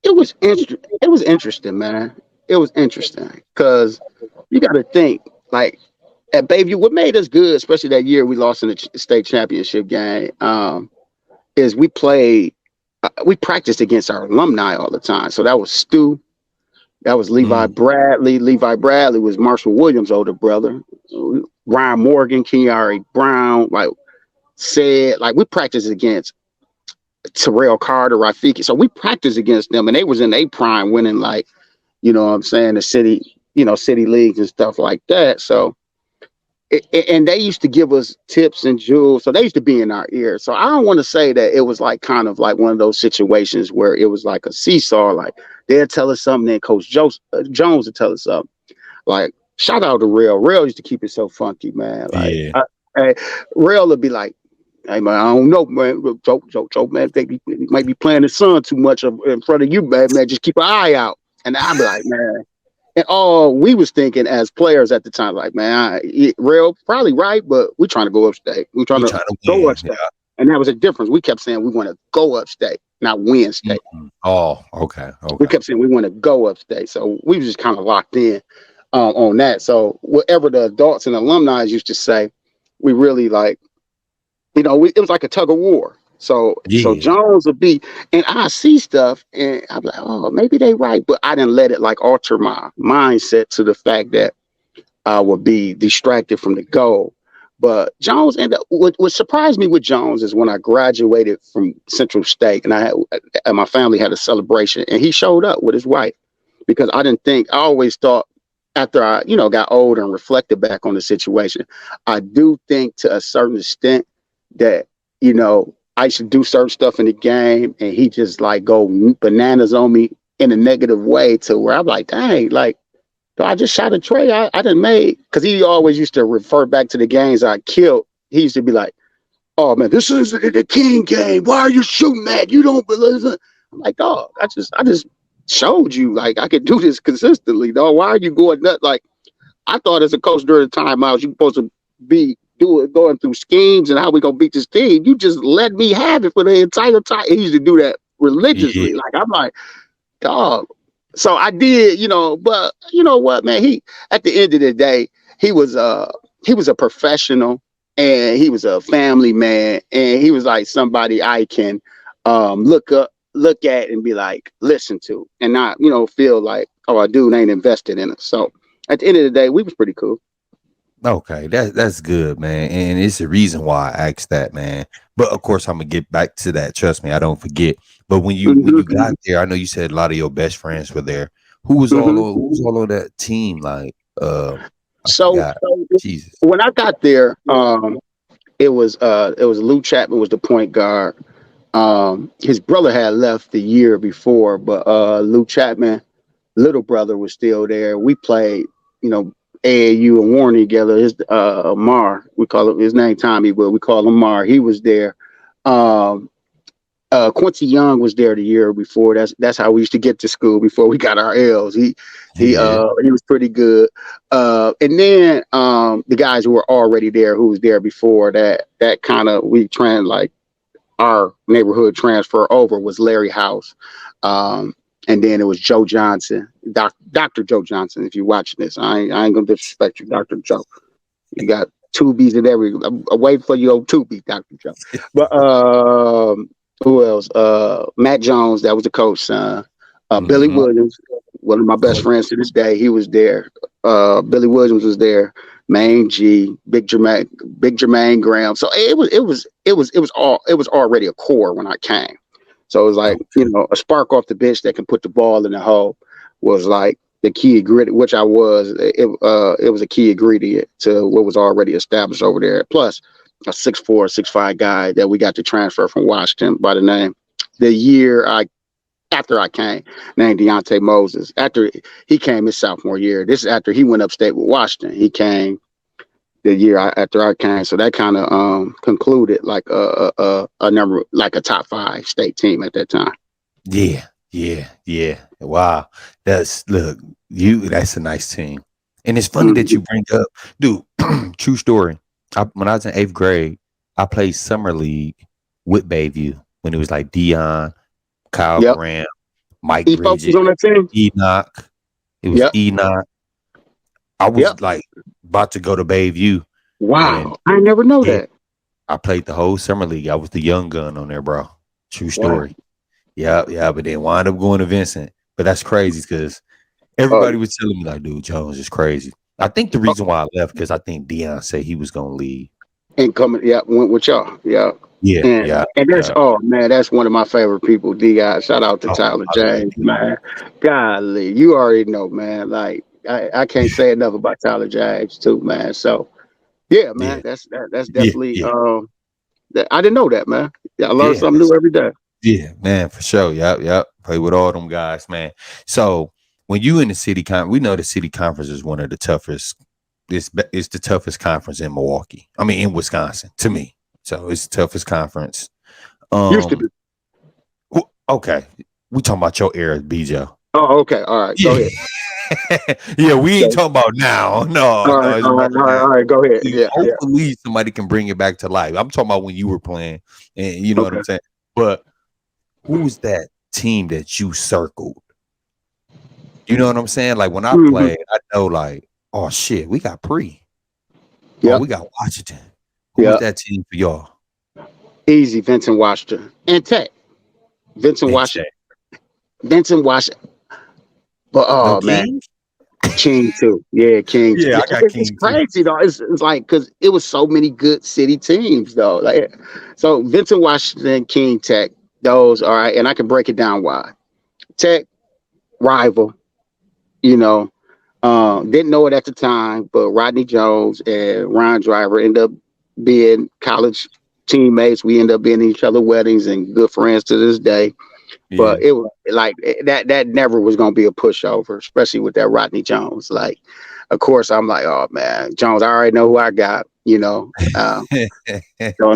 it was it was interesting, man. It was interesting because you got to think like at Bayview, what made us good, especially that year we lost in the state championship game, is we practiced against our alumni all the time. So that was Stu, that was Levi Mm. Bradley. Levi Bradley was Marshall Williams' older brother. Ryan Morgan, Kenyari Brown, like said, like we practiced against Terrell Carter, Rafiki. So we practiced against them, and they was in their prime, winning like, what I'm saying, the city, city leagues and stuff like that. So, and they used to give us tips and jewels. So they used to be in our ear. So I don't want to say that it was like kind of like one of those situations where it was like a seesaw. Like they'll tell us something, then Coach Jones will tell us something. Like shout out to Real. Real used to keep it so funky, man. Like Yeah. Real would be like, hey man, I don't know, man. Joe, man, they might be playing the sun too much in front of you, man. Just keep an eye out. And I'd be like, man. And all we was thinking as players at the time, like, man, Real probably right, but we're trying to go upstate. We're trying You to trying to go win. upstate. And that was a difference. We kept saying we want to go upstate, not win Yeah. state. Oh, okay. We Okay. kept saying we want to go upstate. So we was just kind of locked in on that. So whatever the adults and alumni used to say, we really like, it was like a tug of war. So Yeah. Jones would be, and I see stuff, and I'm like, oh, maybe they right, but I didn't let it like alter my mindset to the fact that I would be distracted from the goal. But Jones, and what surprised me with Jones is when I graduated from Central State, and my family had a celebration, and he showed up with his wife because I didn't think. I always thought after I, got older and reflected back on the situation, I do think to a certain extent that I should do certain stuff in the game, and he just like go bananas on me in a negative way to where I'm like, dang, like. I just shot a tray. I didn't make because he always used to refer back to the games I killed. He used to be like, "Oh man, this is the king game. Why are you shooting that? You don't believe it." I'm like, "Dog, I just showed you like I could do this consistently. Dog, why are you going nuts?" Like I thought as a coach during the timeouts, you're supposed to be going through schemes and how we gonna beat this team. You just let me have it for the entire time. He used to do that Yeah. religiously. Like I'm like, dog. So I did, but you know what, man? He at the end of the day, he was a professional and he was a family man and he was like somebody I can look at and be like, listen to and not, feel like, oh, a dude ain't invested in us. So at the end of the day, we was pretty cool. Okay, that's good, man, and it's the reason why I asked that, man. But of course, I'm gonna get back to that. Trust me, I don't forget. But when you got there, I know you said a lot of your best friends were there. Who was all on that team? Like, I So, forgot. so Jesus. when I got there, it was Lou Chapman was the point guard. His brother had left the year before, but Lou Chapman, little brother, was still there. We played, AAU and Warren together. His Mar, we call him his name Tommy, but we call him Mar. He was there. Um, Quincy Young was there the year before. That's how we used to get to school before we got our L's. Yeah. He was pretty good. And then the guys who were already there, who was there before that kind of we trend like our neighborhood transfer over was Larry House. And then it was Joe Johnson, Dr. Joe Johnson. If you're watching this, I ain't gonna disrespect you, Dr. Joe. You got two B's in every. I'm waiting for you old two B, Dr. Joe. But who else? Matt Jones, that was the coach son. Billy Mm-hmm. Williams, one of my best Oh, friends to this day, he was there. Billy Williams was there. Main G, Big Jermaine Graham. So it was already a core when I came. So it was like, a spark off the bench that can put the ball in the hole was like the key ingredient, which I was. It was a key ingredient to what was already established over there. Plus, a 6'4", 6'5" guy that we got to transfer from Washington by the name. The year after I came, named Deontay Moses. After he came his sophomore year. This is after he went upstate with Washington. He came the year after I came. So that kind of concluded like a number, like a top 5 state team at that time. Yeah. Wow. That's a nice team. And it's funny that you bring up, dude, true story. When I was in 8th grade, I played summer league with Bayview when it was like Dion, Kyle Graham, Mike Bridges, on that team? Enoch. It was Enoch. I was like about to go to Bayview. Wow. I never know that. I played the whole summer league. I was the young gun on there, bro. True story. Wow. Yeah, but then wound up going to Vincent. But that's crazy because everybody was telling me like, dude, Jones is crazy. I think the reason why I left because I think Dion said he was gonna leave. And went with y'all. Yeah. And that's that's one of my favorite people, Dion. Shout out to Tyler James, man. Golly, you already know, man. Like I can't say enough about Tyler James too, man. So man, that's definitely I didn't know that, man. I learn something new every day. Yeah, man, for sure. Yep. Play with all them guys, man. So when you in the city we know the city conference is one of the toughest. It's the toughest conference in Milwaukee. I mean, in Wisconsin, to me. So it's the toughest conference. Used to be. Okay, we talking about your era, BJ. Oh, okay. All right, go ahead. Yeah, we ain't talking about now. No. All right, go ahead. Hopefully somebody can bring it back to life. I'm talking about when you were playing, and you know what I'm saying. But who's that team that you circled? You know what I'm saying? Like when I played, I know like, oh shit, we got Pre. Yeah, we got Washington. Who's that team for y'all? Easy, Vincent Washington and Tech. Vincent Washington. But man, King too. Yeah, King. Yeah, I got King. It's crazy though. It's like because it was so many good city teams though. Like so, Vincent Washington, King, Tech. Those all right, and I can break it down why. Tech rival. Didn't know it at the time, but Rodney Jones and Ron Driver ended up being college teammates. We ended up being each other's weddings and good friends to this day. Yeah. But it was like that never was going to be a pushover, especially with that Rodney Jones. Like, of course, I'm like, oh man, Jones, I already know who I got. Don't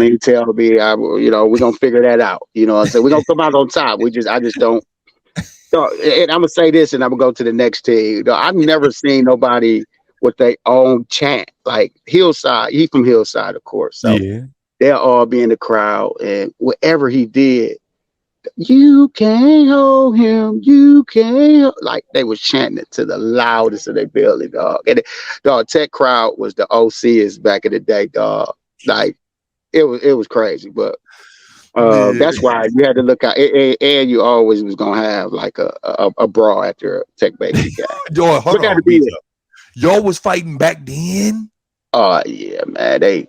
even tell me. We're gonna figure that out. So we're gonna come out on top. I just don't. So, and I'm gonna say this, and I'm gonna go to the next team. I've never seen nobody with their own chant like Hillside. He's from Hillside, of course. So they'll all be in the crowd, and whatever he did, you can't hold him. You can't like they was chanting it to the loudest of their belly, dog. And dog, Tech crowd was the OCs back in the day, dog. Like it was crazy, but. That's why you had to look out, and you always was gonna have like a brawl after a Tech Baby guy. Yo, hold on, y'all was fighting back then. Oh yeah, man. They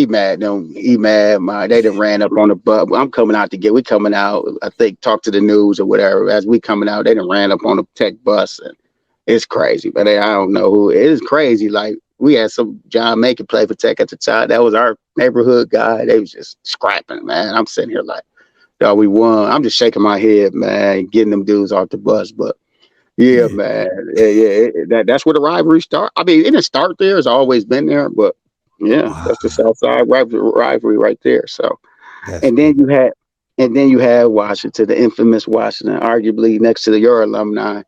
mad. They done ran up on the bus. I'm coming out we coming out. I think talk to the news or whatever. As we coming out, they done ran up on the Tech bus, and it's crazy. But I don't know who. It is crazy. Like. We had some John Macon play for Tech at the time. That was our neighborhood guy. They was just scrapping, man. I'm sitting here like, dog, we won. I'm just shaking my head, man, getting them dudes off the bus. But yeah, man, that's where the rivalry started. I mean, it didn't start there. It's always been there, but that's the Southside rivalry right there. So, and then you had Washington, the infamous Washington, arguably next to your alumni,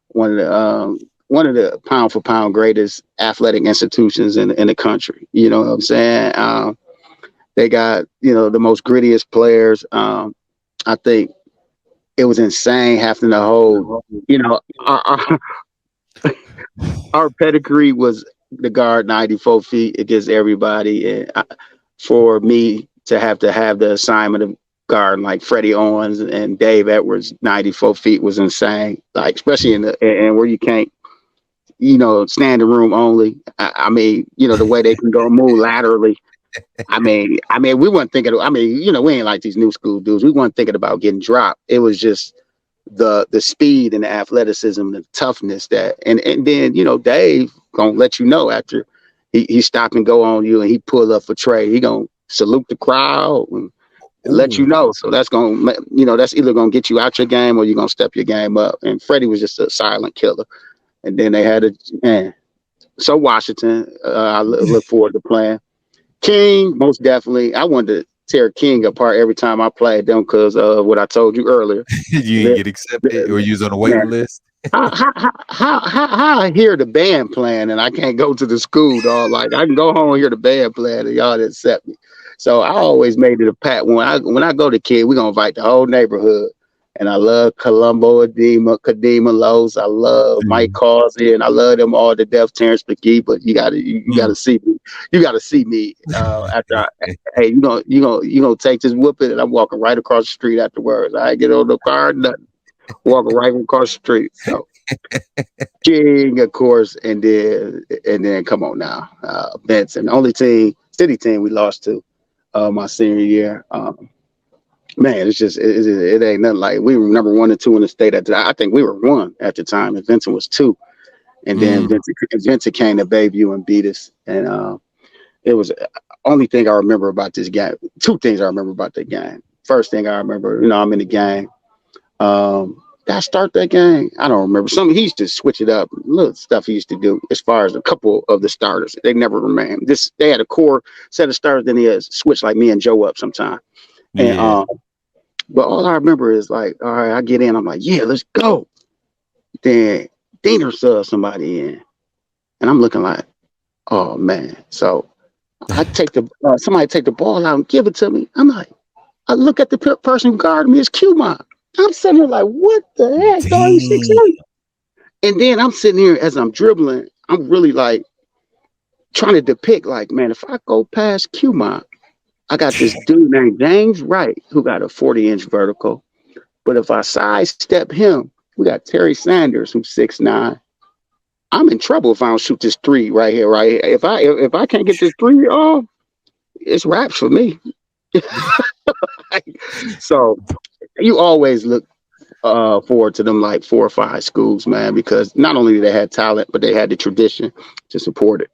one of the pound for pound greatest athletic institutions in the country. You know what I'm saying? They got, the most grittiest players. I think it was insane having the whole, our pedigree was the guard 94 feet against everybody. And for me to have the assignment of guard like Freddie Owens and Dave Edwards, 94 feet was insane. Like, especially in where you can't, standing room only. I mean, the way they can go move laterally. we weren't thinking. We ain't like these new school dudes. We weren't thinking about getting dropped. It was just the speed and the athleticism, the toughness and then Dave gonna let you know after he stop and go on you and he pull up for Trey. He gonna salute the crowd and let you know. So that's gonna that's either gonna get you out your game or you're gonna step your game up. And Freddie was just a silent killer. And then they had so Washington, I look forward to playing. King, most definitely. I wanted to tear King apart every time I played them because of what I told you earlier. You didn't get accepted or you was on the waiting list? How I hear the band playing and I can't go to the school, dog. Like I can go home and hear the band playing and y'all didn't accept me. So I always made it a pact when I go to Kid, we're gonna invite the whole neighborhood. And I love Columbo, Kadima Los. I love Mike Causey, and I love them all to death. Terrence McGee, but you gotta see me. You gotta see me after. Hey, you gonna take this whooping, and I'm walking right across the street afterwards. I get on the car, nothing. Walking right across the street. So King, of course, and then come on now, Benson. Only city team we lost to my senior year. Man, it's just it ain't nothing like we were number 1 and 2 in the state at the time. I think we were 1 at the time, and Vincent was 2. And then Vincent came to Bayview and beat us. And it was only thing I remember about this game. 2 things I remember about that game. First thing I remember, I'm in the game. Did I start that game? I don't remember. He used to switch it up. Little stuff he used to do as far as a couple of the starters. They never remained. They had a core set of starters, then he had switched like me and Joe up sometime. And but all I remember is like, all right, I get in, I'm like, yeah, let's go. Then Diener subs somebody in, and I'm looking like, oh man. So I take somebody take the ball out and give it to me. I'm like, I look at the person guarding me, it's Q-Mon. I'm sitting here like, what the heck? Dog, he's 6'8". And then I'm sitting here as I'm dribbling, I'm really like trying to depict like, man, if I go past Q-Mon, I got this dude named James Wright who got a 40-inch vertical. But if I sidestep him, we got Terry Sanders who's 6'9". I'm in trouble if I don't shoot this 3 right here, right here. If I can't get this 3 off, it's wraps for me. So you always look forward to them like 4 or 5 schools, man, because not only did they have talent, but they had the tradition to support it.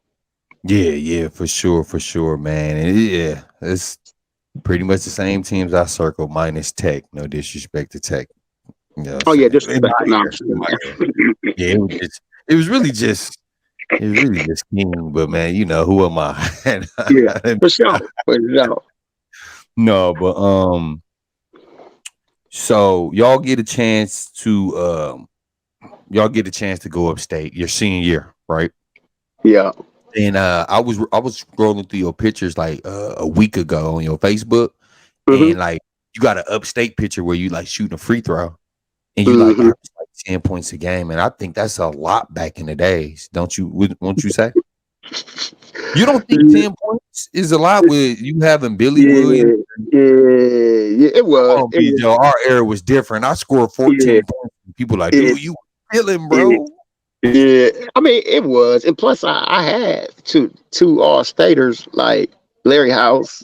Yeah, for sure, man. And it's pretty much the same teams I circled, minus Tech. No disrespect to Tech. Oh yeah, disrespect. Yeah, it was really just King, but man, who am I? Yeah, for sure. No, but so y'all get a chance to go upstate your senior year, right? Yeah. And I was scrolling through your pictures like a week ago on your Facebook, and like you got an upstate picture where you like shooting a free throw, and you like 10 points a game, and I think that's a lot back in the days. Won't you say? You don't think 10 points is a lot with you having Billy Williams? Yeah, it was. Our era was different. I scored 14 points. People like, dude, you killing, bro. Yeah, I mean it was, and plus I had two all-staters like Larry House,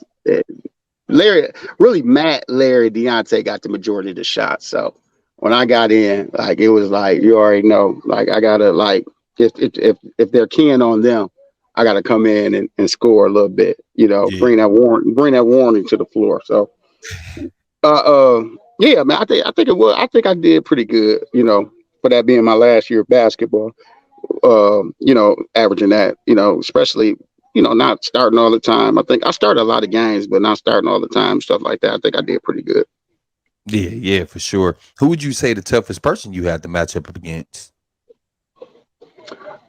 Larry. Really, Matt, Larry, Deontay got the majority of the shots. So when I got in, like it was like you already know, like I gotta like if they're keying on them, I gotta come in and score a little bit. Bring that warning to the floor. So, yeah, man, I think it was. I think I did pretty good. For that being my last year of basketball, averaging that, especially, not starting all the time. I think I started a lot of games, but not starting all the time, stuff like that. I think I did pretty good. Yeah, for sure. Who would you say the toughest person you had to match up against?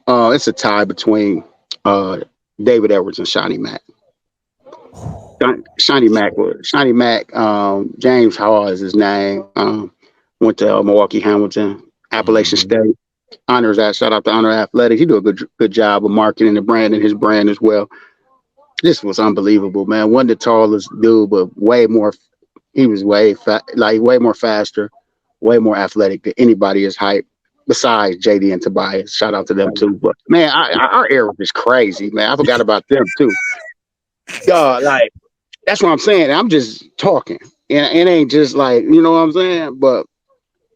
It's a tie between David Edwards and Shawnee Mack. Shawnee Mack, James Hall is his name. Went to Milwaukee Hamilton. Appalachian State, honors that. Shout out to Honor Athletics. He do a good job of marketing the brand and his brand as well. This was unbelievable, man. Wasn't the tallest dude, but way more. He was way more faster, way more athletic than anybody his height besides JD and Tobias. Shout out to them too. But man, our era was crazy, man. I forgot about them too. like that's what I'm saying. I'm just talking, and it ain't just like you know what I'm saying. But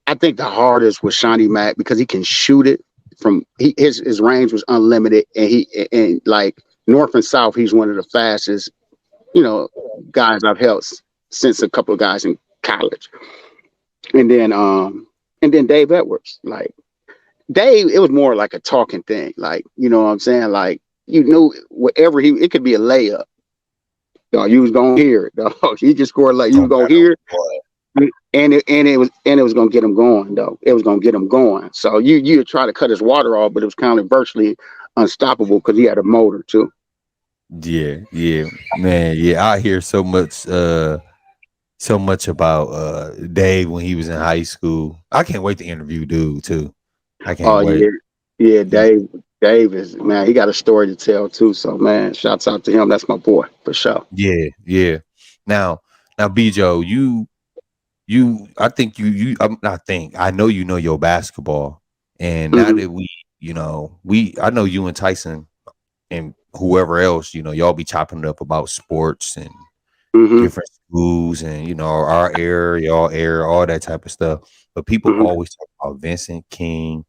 I think the hardest was Shawnee Mack because he can shoot it from his range was unlimited, and like north and south, he's one of the fastest guys I've held since a couple of guys in college, and then Dave Edwards, like Dave, it was more like a talking thing, like you know what I'm saying, like whatever it could be a layup. You was gonna hear it. Dog. He just scored like you No was gonna matter hear it. what. And it was gonna get him going though. It was gonna get him going. So you try to cut his water off, but it was kind of virtually unstoppable because he had a motor too. Yeah, yeah, man. Yeah, I hear so much about Dave when he was in high school. I can't wait to interview dude too. I can't Oh wait. yeah, yeah. Dave is man. He got a story to tell too. So man, shouts out to him. That's my boy for sure. Yeah, yeah. Now, Bijo, I think I know you know your basketball, and now Mm-hmm, that I know you and Tyson and whoever else, y'all be chopping it up about sports and mm-hmm, different schools and our era, y'all era, all that type of stuff. But people mm-hmm, always talk about Vincent King,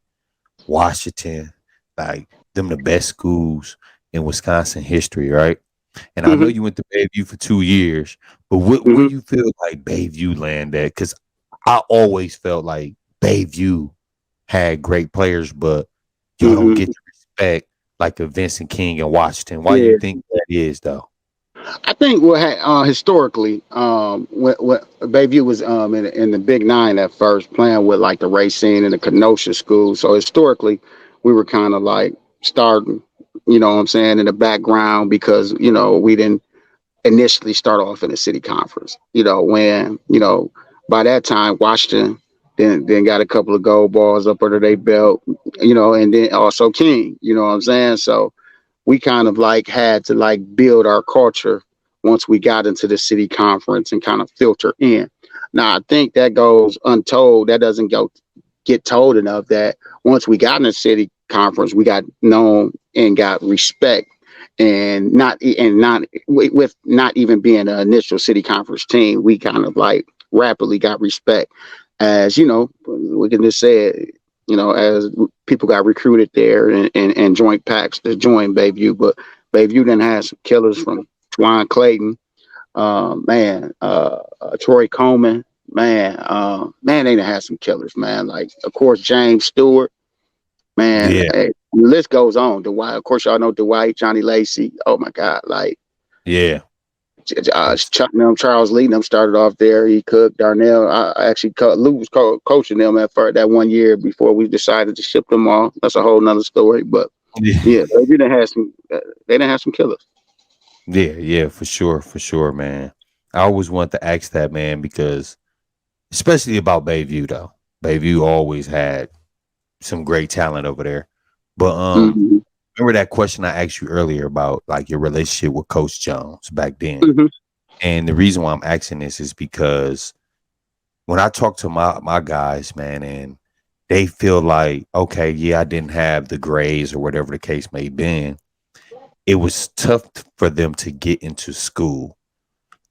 Washington, like them the best schools in Wisconsin history, right? And I know mm-hmm, you went to Bayview for 2 years, but where mm-hmm, you feel like Bayview land at? Because I always felt like Bayview had great players, but y'all don't mm-hmm. get the respect like a Vincent King and Washington. Why you Yeah. think that is, though? I think historically, what Bayview was in the Big Nine at first, playing with like the Racine and the Kenosha schools. So historically, we were kind of like starting, you know what I'm saying, in the background because we didn't initially start off in the city conference. When by that time Washington then got a couple of gold balls up under their belt, and then also King. You know what I'm saying? So we kind of like had to like build our culture once we got into the city conference and kind of filter in. Now I think that goes untold. That doesn't get told enough that once we got in the city conference, we got known and got respect and not with not even being an initial city conference team, we kind of like rapidly got respect as we can just say it, as people got recruited there and joint packs to join Bayview. But Bayview then had some killers from Twan Clayton, Troy Coleman, man, they done had some killers, man. Like, of course, James Stewart, man. Yeah, Hey, the list goes on. Dwight, of course, y'all know Dwight, Johnny Lacey. Oh my God, like yeah, Chuck them, Charles Lee them started off there. He cooked Darnell. I actually Lou was coaching them at first that 1 year before we decided to ship them off. That's a whole nother story. But yeah, yeah, they didn't have some. They didn't have some killers. yeah, yeah, for sure, man. I always want to ask that, man, because especially about Bayview, though. Bayview always had some great talent over there. But Mm-hmm. remember that question I asked you earlier about like your relationship with Coach Jones back then. Mm-hmm. And the reason why I'm asking this is because when I talk to my guys, man, and they feel like, okay, yeah, I didn't have the grades or whatever the case may be, it was tough for them to get into school.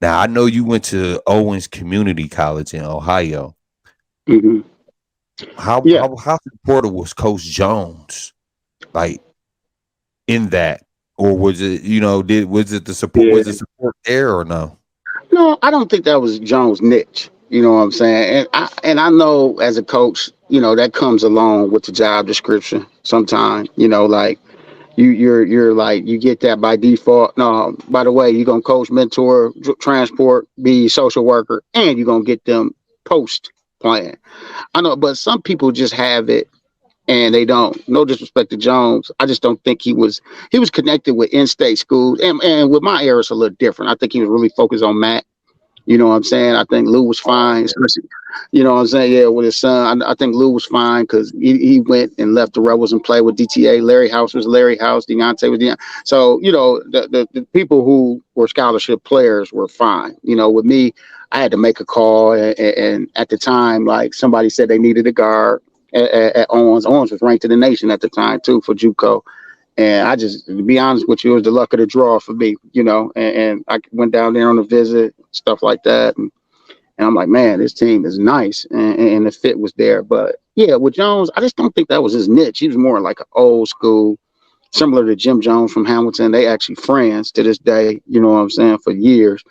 Now I know you went to Owens Community College in Ohio. Mm-hmm. How Yeah. how supportive was Coach Jones like in that, or was it was it the support? Yeah. Was the support there or no? No, I don't think that was Jones' niche. You know what I'm saying? And I know as a coach, that comes along with the job description. Sometimes, like you're like you get that by default. No, by the way, you're gonna coach, mentor, transport, be social worker, and you're gonna get them post playing. I know, but some people just have it and they don't. No disrespect to Jones, I just don't think he was connected with in-state schools, and with my era, it's a little different. I think he was really focused on Matt. You know what I'm saying? I think Lou was fine, especially, you know what I'm saying? Yeah, with his son. I think Lou was fine because he went and left the Rebels and played with DTA. Larry House was Larry House. Deontay was Deontay. So, the people who were scholarship players were fine. With me, I had to make a call. And at the time, like somebody said they needed a guard at Owens. Owens was ranked in the nation at the time, too, for JUCO. And I just, to be honest with you, it was the luck of the draw for me, you know. And I went down there on a visit, stuff like that, and I'm like, man, this team is nice, and the fit was there. But yeah, with Jones, I just don't think that was his niche. He was more like an old school, similar to Jim Jones from Hamilton. They actually friends to this day, you know what I'm saying, for years.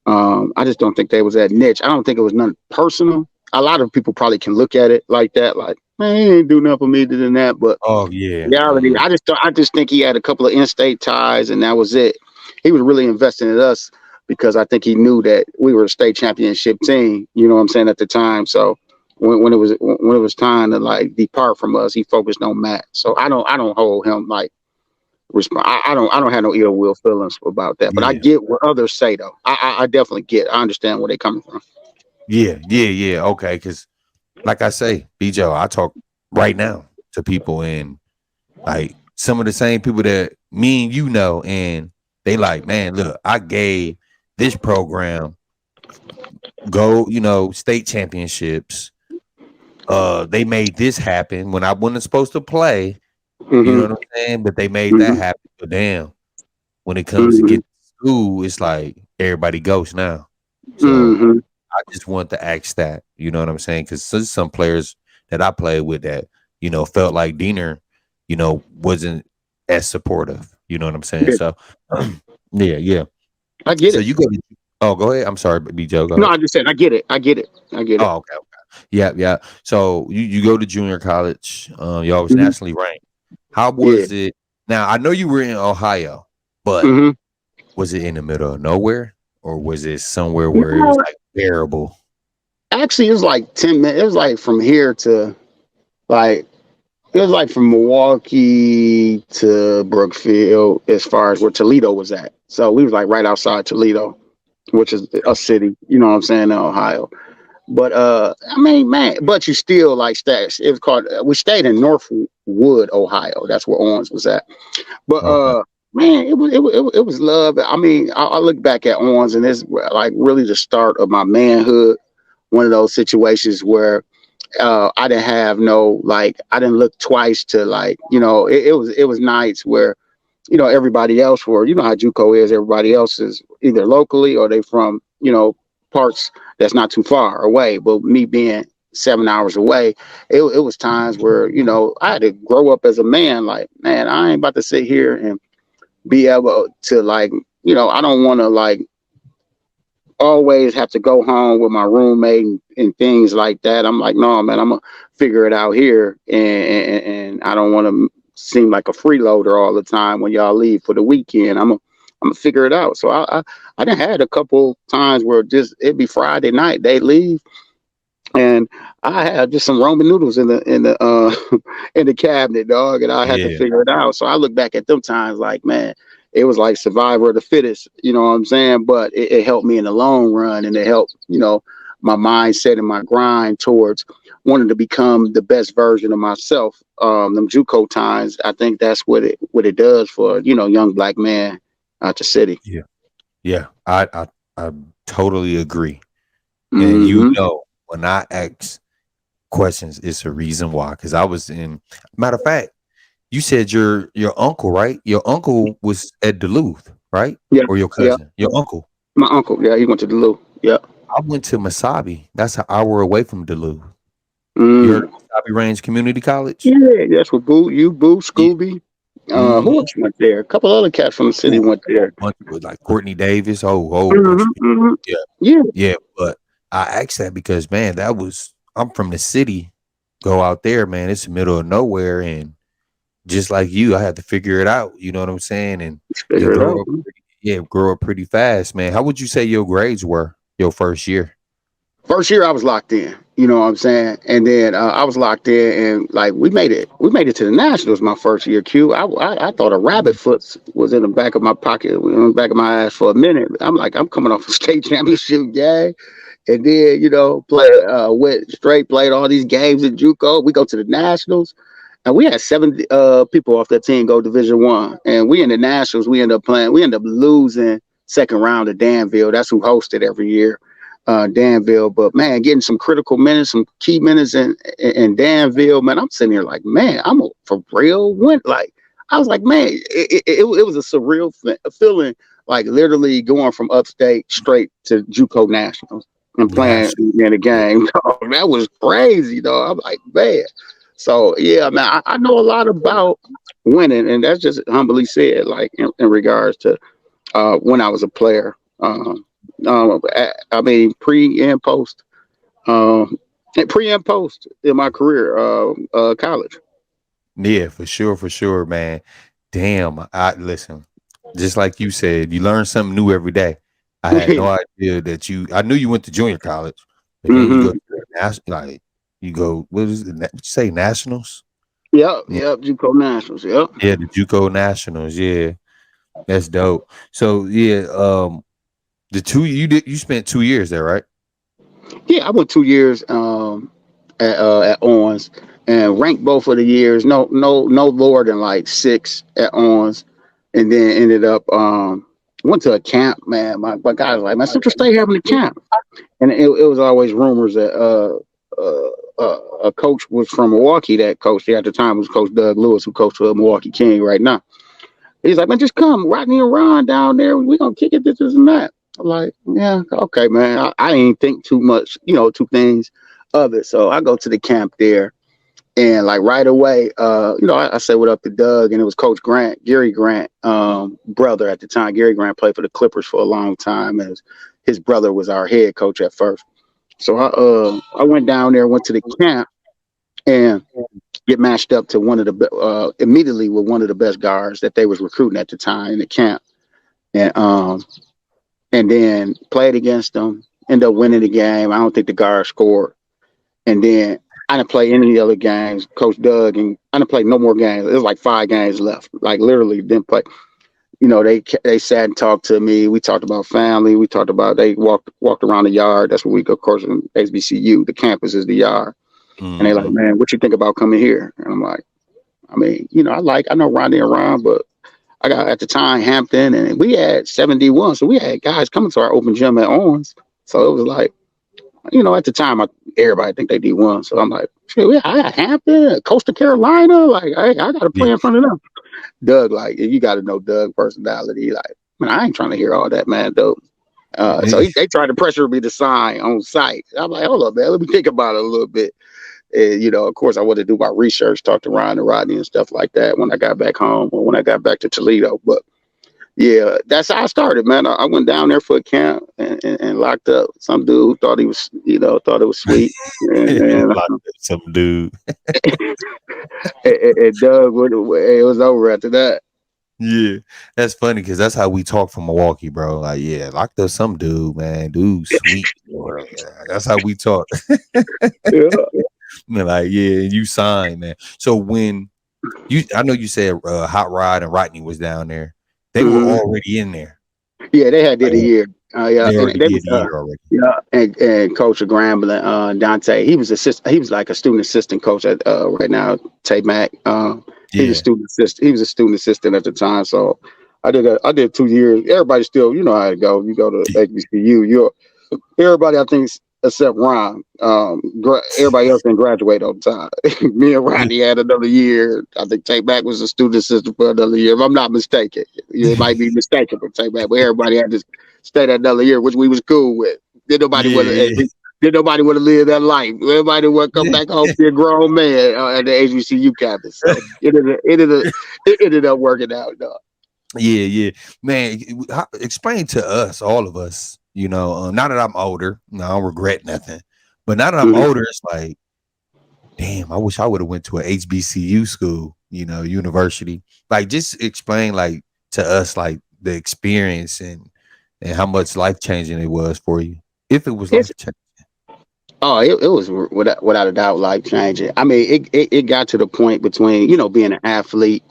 I just don't think they was that niche. I don't think it was nothing personal. A lot of people probably can look at it like that, like, man, he ain't do nothing for me than that. But Oh yeah. reality, I just think he had a couple of in-state ties, and that was it. He was really investing in us because I think he knew that we were a state championship team. You know what I'm saying, at the time. So when it was time to like depart from us, he focused on Matt. So I don't hold him like I don't have no ill will feelings about that. But I Yeah. get what others say though. I definitely get. I understand where they coming from. Yeah. Okay, because like I say, BJ, I talk right now to people, and like some of the same people that me and you know, and they like, man, look, I gave this program state championships. They made this happen when I wasn't supposed to play. You know Mm-hmm. what I'm saying? But they made that Mm-hmm. happen. But damn, when it comes to Mm-hmm. getting to school, it's like everybody goes now. So Mm-hmm. I just want to ask that. You know what I'm saying? Because there's some players that I played with that, felt like Diener, wasn't as supportive. You know what I'm saying? Yeah, So yeah. I get So it. you go to go ahead. I'm sorry, BJ, go No, ahead. I just said I get it. I get it. I get it. Oh, okay. Yeah. So you go to junior college. Y'all was Mm-hmm. nationally ranked. How Yeah. was it? Now I know you were in Ohio, but Mm-hmm. was it in the middle of nowhere, or was it somewhere where it was No, like bearable? actually, it was like 10 minutes. It was like from here to like it was like from Milwaukee to Brookfield, as far as where Toledo was at. So we was like right outside Toledo, which is a city. You know what I'm saying, in Ohio. But I mean, man, but you still like stay. It was called. We stayed in Northwood, Ohio. That's where Owens was at. But Okay. man, it was love. I mean, I look back at Owens, and it's like really the start of my manhood. One of those situations where I didn't have no like I didn't look twice to like it was nights where everybody else were, how JUCO is. Everybody else is either locally or they from, parts that's not too far away. But me being 7 hours away, it was times where, I had to grow up as a man. Like, man, I ain't about to sit here and be able to like, I don't want to like always have to go home with my roommate and things like that. I'm like, no, man, I'm gonna figure it out here, and I don't want to seem like a freeloader all the time when y'all leave for the weekend. I'm gonna figure it out. So I done had a couple times where just it'd be Friday night, they leave, and I had just some ramen noodles in the in the cabinet, dog, and I had to Yeah. figure it out. So I look back at them times like, man, it was like survivor of the fittest, you know what I'm saying? But it helped me in the long run, and it helped, my mindset and my grind towards wanting to become the best version of myself. Them JUCO times, I think that's what it does for young black man out the city. Yeah. Yeah. I totally agree. And Hmm. when I ask questions, it's a reason why. Because I was in matter of fact, you said your uncle, right? Your uncle was at Duluth, right? Yeah, Or your yeah. cousin? Your uncle. My uncle, yeah, he went to Duluth. Yeah. I went to Masabi. That's an hour away from Duluth. You heard Mm. of Masabi Range Community College? Yeah, that's what Boo, Yeah. Scooby. Who Mm-hmm. else went there? A couple other cats from the city Ooh, went a there. bunch of like Courtney Davis, whole bunch Hmm. of people. Hmm. Yeah. Yeah. Yeah. But I asked that because man, I'm from the city. Go out there, man. It's the middle of nowhere, and just like you, I had to figure it out. You know what I'm saying? And you Figure it out. grow up pretty fast, man. How would you say your grades were your first year? First year I was locked in, you know what I'm saying? And then I was locked in, and like we made it to the Nationals my first year, Q. I thought a rabbit foot was in the back of my pocket, in the back of my ass for a minute. I'm like, I'm coming off a state championship game. And then, play went straight, played all these games at JUCO. We go to the Nationals. And we had seven people off that team go Division 1, and we in the Nationals. We end up playing. We end up losing second round to Danville. That's who hosted every year, Danville. But man, getting some critical minutes, some key minutes in Danville. Man, I'm sitting here like, man, for real. When like I was like, man, it was a surreal feeling, like literally going from upstate straight to JUCO Nationals and playing National. in a game. That was crazy, though. I'm like, man. So yeah, man, I know a lot about winning, and that's just humbly said, like in regards to when I was a player. I mean, pre and post in my career, college. Yeah, for sure, man. Damn, I listen. Just like you said, you learn something new every day. I had no idea that I knew you went to junior college, but then you go Hmm. to the like you go, what is it? What you say, nationals? Yep, Yeah, yep, JUCO Nationals. Yep. yeah, the JUCO nationals. Yeah, that's dope. So yeah, you spent 2 years there, right? Yeah, I went 2 years at Owens and ranked both of the years. No lower than like six at Owens, and then ended up went to a camp. Man, my guy was like, man, Central State having a camp, and it was always rumors that a coach was from Milwaukee. That coach at the time was Coach Doug Lewis, who coached for Milwaukee King right now. He's like, man, just come, Rodney and Ron down there. We gonna kick it, this and that. I'm like, yeah, okay, man. I didn't think too much, two things of it. So I go to the camp there, and like right away, I said what up to Doug, and it was Coach Grant, Gary Grant, brother at the time. Gary Grant played for the Clippers for a long time, and his brother was our head coach at first. So I went down there, went to the camp, and get matched up to immediately with one of the best guards that they was recruiting at the time in the camp, and then played against them. Ended up winning the game. I don't think the guard scored, and then I didn't play any other games. Coach Doug and I didn't play no more games. It was like 5 games left. Like literally didn't play. They sat and talked to me. We talked about family. We talked about they walked around the yard. That's what we, of course, in HBCU. The campus is the yard. And they like, Mm-hmm. man, what you think about coming here? And I'm like, I mean, I know Ronnie and Ron, but I got at the time Hampton, and we had 71, so we had guys coming to our open gym at Owens. So it was like, at the time, everybody think they D1. So I'm like, shit, I got Hampton, Coastal Carolina. Like, I got to Yeah. play in front of them. Doug, like, you got to know Doug personality. Like, man, I ain't trying to hear all that, man, though. So they tried to pressure me to sign on site. I'm like, hold up, man, let me think about it a little bit. And, of course, I wanted to do my research, talk to Ron and Rodney and stuff like that when I got back home or when I got back to Toledo. But yeah, that's how I started, man. I went down there for a camp and locked up some dude who thought thought it was sweet. And, Like some dude. and Doug, it was over after that. Yeah, that's funny because that's how we talk from Milwaukee, bro. Like, yeah, locked up some dude, man. Dude, sweet. That's how we talk. Yeah. Like, yeah, you signed, man. So when I know you said Hot Rod and Rodney was down there. They were already in there. Yeah, they had did a year. Yeah, They already they did was, a year already. yeah, and Coach Grambling, Dante, he was he was like a student assistant coach at right now, Tay Mack. He was a student assistant. He was a student assistant at the time. So I did 2 years. Everybody still, you know how it goes. You go to HBCU, everybody I think except Ron. Everybody else didn't graduate on time. Me and Rodney had another year. I think Tay Mack was a student assistant for another year, if I'm not mistaken. You might be mistaken for Tay Mack, but everybody had to stay that another year, which we was cool with. Did nobody want to live that life. Everybody want to come back home to be a grown man at the HBCU campus. So it ended up working out, though. Yeah, man. Explain to us, all of us. Now that I'm older, I don't regret nothing. But now that I'm older, it's like, damn, I wish I would have went to a HBCU school, university. Like, just explain, like, to us, like, the experience and how much life changing it was for you, if it was life changing. Oh, it was without a doubt life changing. I mean, it got to the point between being an athlete,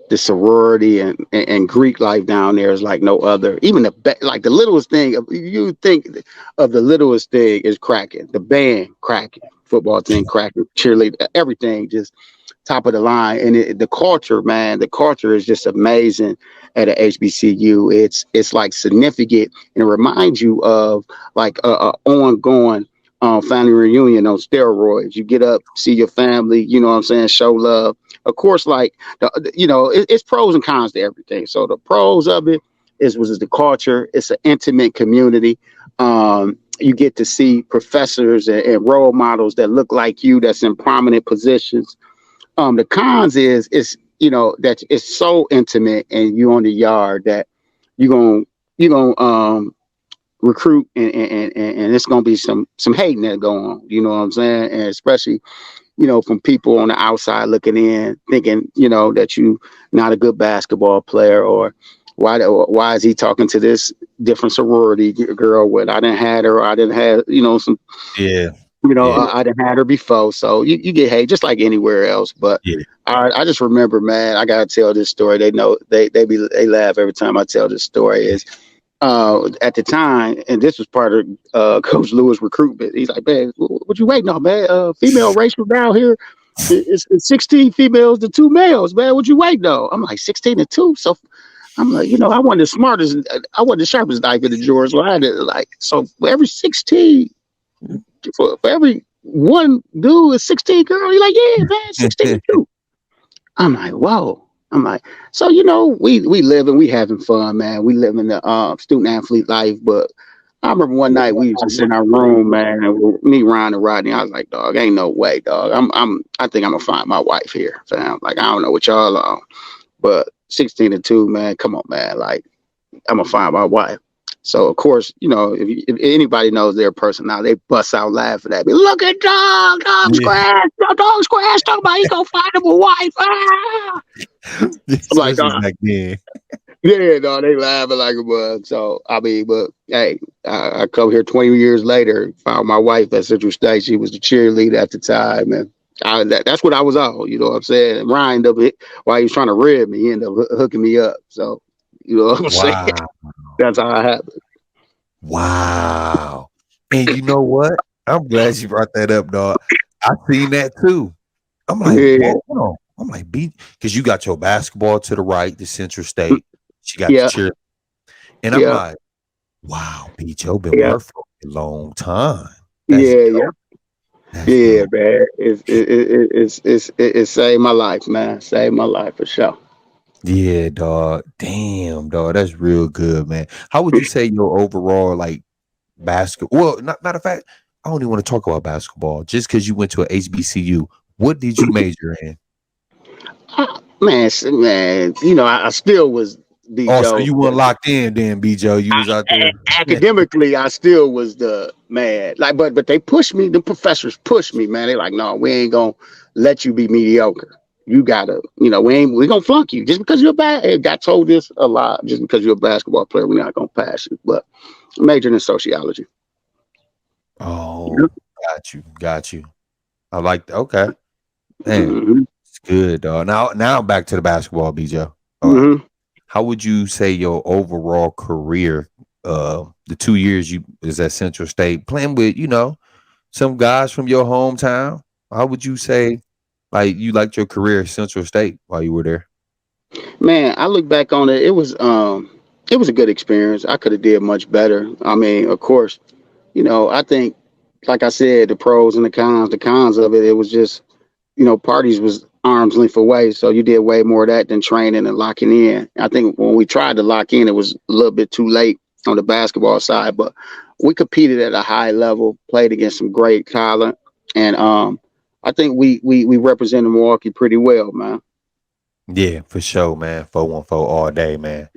the sorority and Greek life down there is like no other. Even like the littlest thing you think of, the littlest thing is cracking. The band cracking, football team cracking, cheerleader, everything just top of the line. And the culture, man, the culture is just amazing at a HBCU. It's like significant, and it reminds you of like a ongoing family reunion on steroids. You get up, see your family, you know what I'm saying, show love. Of course, like it's pros and cons to everything. So the pros of it was the culture. It's an intimate community. You get to see professors and role models that look like you, that's in prominent positions. The cons is that it's so intimate and you on the yard that you're gonna recruit and it's gonna be some hating that go on. You know what I'm saying? And especially from people on the outside looking in, thinking that you not a good basketball player, or why is he talking to this different sorority girl when I didn't had her, or I didn't have some Yeah. Yeah. I didn't had her before. So you get hate just like anywhere else. But Yeah. I just remember, man, I gotta tell this story. They know they laugh every time I tell this story. Is at the time, and this was part of Coach Lewis' recruitment. He's like, man, what you waiting on, man? Female ratio down here it's 16 females to 2 males, man. What you waiting on? I'm like 16 to 2. So I'm like, I wasn't the smartest, I wasn't the sharpest knife in the drawer. So I had to so for every 16, for every one dude is 16 girl. He's like, yeah, man, 16 to 2. I'm like, whoa. I'm like, so we live and we having fun, man. We live in the student athlete life. But I remember one night we was just in our room, man, and me, Ryan, and Rodney. I was like, dog, ain't no way, dog. I think I'm gonna find my wife here, fam. Like, I don't know what y'all are, but 16 to 2, man. Come on, man. Like, I'm gonna find my wife. So of course, if anybody knows their personality, they bust out laughing at me. Look at dog's grass, dog's grass. Talking about he gonna find him a wife. Ah! I'm like, back then. Yeah, no, they laughing like a bug. So I mean, but hey, I come here 20 years later, found my wife at Central State. She was the cheerleader at the time, and that's what I was on. You know what I'm saying? And Ryan ended up while he was trying to rib me, he ended up hooking me up. So you know what I'm saying? That's how it happened. Wow. And you know what? I'm glad you brought that up, dog. I seen that too. I'm like, hold on. I'm like, because you got your basketball to the right, the Central State. She got the cheer. And I'm like, wow, Joe been working for a long time. That's dope. Man. It saved my life, man. Saved my life for sure. Yeah, dog. Damn, dog. That's real good, man. How would you say your overall basketball? Well, matter of fact, I don't even want to talk about basketball. Just because you went to a HBCU, what did you major in? Man, I still was B. Oh, Joe. so you weren't locked in then, B. Joe. You was out there. Academically, I still was the man. But they pushed me. The professors pushed me, man. They like, no, we ain't gonna let you be mediocre. You gotta, we gonna flunk you just because you're bad. It got told this a lot. Just because you're a basketball player, we're not gonna pass you. But majoring in sociology. Oh, got you. I like that. Okay, man, it's good, dog. Now back to the basketball, B. Joe. How would you say your overall career, the 2 years you was at Central State playing with, some guys from your hometown? How would you say, you liked your career at Central State while you were there? Man, I look back on it. It was a good experience. I could have did much better. I mean, of course, I think, like I said, the pros and the cons. The cons of it was just, parties was arm's length away. So you did way more of that than training and locking in. I think when we tried to lock in, it was a little bit too late on the basketball side, but we competed at a high level, played against some great talent. And I think we represented Milwaukee pretty well, man. Yeah, for sure, man. 414 all day, man.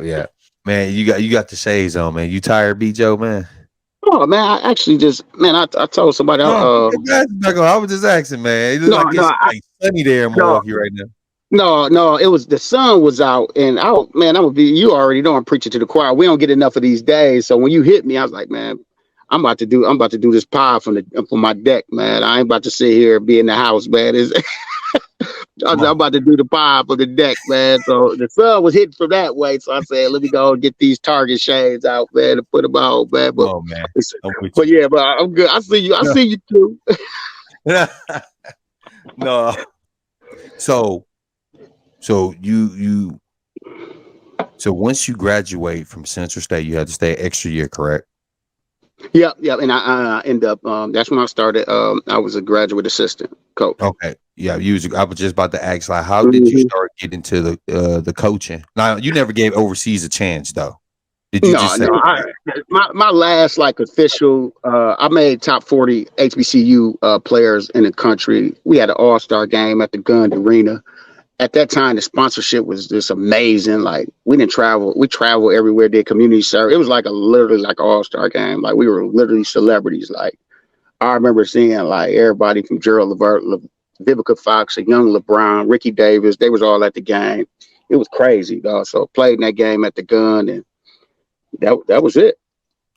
Yeah. Man, you got the shades on, man. You tired, B. Joe, man? Oh man, I actually I told somebody. I was just asking, man. It looks it's sunny there in Milwaukee right now. No, it was the sun was out, and you already know I'm preaching to the choir. We don't get enough of these days, so when you hit me, I was like, man, I'm about to do this pod from my deck, man. I ain't about to sit here and be in the house, man. I'm about to do the pod for the deck, man. So the sun was hitting from that way, so I said, let me go and get these Target shades out, man, and put them on, man. But, man. But I'm good. I see you. I see you too. No. So once you graduate from Central State, you had to stay an extra year, correct? Yeah, yeah, and I end up. That's when I started. I was a graduate assistant coach. Okay. Yeah, I was just about to ask, like, how did you Hmm. start getting to the coaching? Now, you never gave overseas a chance, though. Did you No, just say, no. My last like official. I made top 40 HBCU players in the country. We had an All Star game at the Gund Arena. At that time, the sponsorship was just amazing. Like we didn't travel. We traveled everywhere. Did community service. It was like a literally like All Star game. Like we were literally celebrities. Like I remember seeing like everybody from Gerald Levert, Vivica Fox, a young LeBron, Ricky Davis. They was all at the game. It was crazy, dog. So played in that game at the Gun, and that was it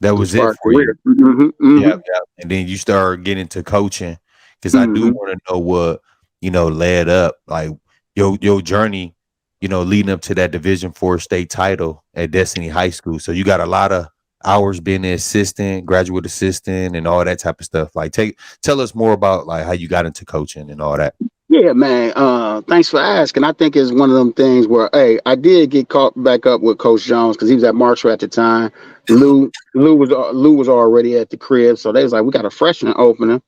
that as was far it as for you? career. Hmm. Yeah, Hmm. yeah. And then you start getting to coaching, because I do Hmm. want to know what, led up, like your journey, leading up to that Division 4 state title at Destiny High School. So you got a lot of hours being an assistant, graduate assistant, and all that type of stuff. Like, tell us more about like how you got into coaching and all that. Yeah, man. Thanks for asking. I think it's one of them things where, hey, I did get caught back up with Coach Jones because he was at Marshall at the time. Lou was already at the crib, so they was like, we got a freshman opening.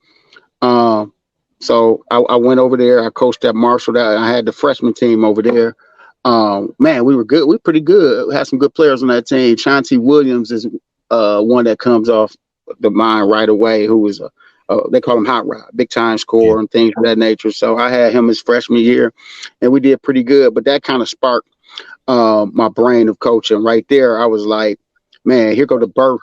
Um, so I went over there. I coached at Marshall. That I had the freshman team over there. Man, we were good. We were pretty good. We had some good players on that team. Chauncey Williams is one that comes off the mind right away. Who was they call him Hot Rod, big time Yeah. scorer and things of that nature. So I had him his freshman year, and we did pretty good. But that kind of sparked my brain of coaching right there. I was like, man, here go the birth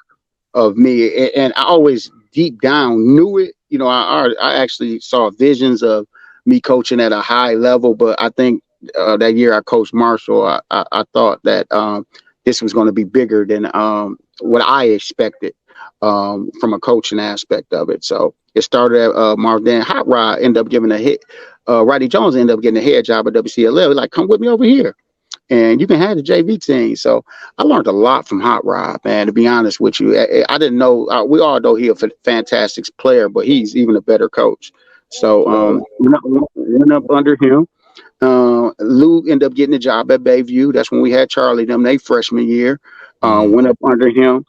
of me, and I always deep down knew it. I actually saw visions of me coaching at a high level, but I think that year I coached Marshall, I thought that this was going to be bigger than what I expected from a coaching aspect of it. So it started at Marshall. Then Hot Rod ended up giving a hit. Roddy Jones ended up getting a head job at WCLL. Like, come with me over here and you can have the JV team. So I learned a lot from Hot Rod, man. To be honest with you, I didn't know. We all know he's a fantastic player, but he's even a better coach. So went up under him. Lou ended up getting a job at Bayview. That's when we had Charlie them. They freshman year. Mm. Went up under him.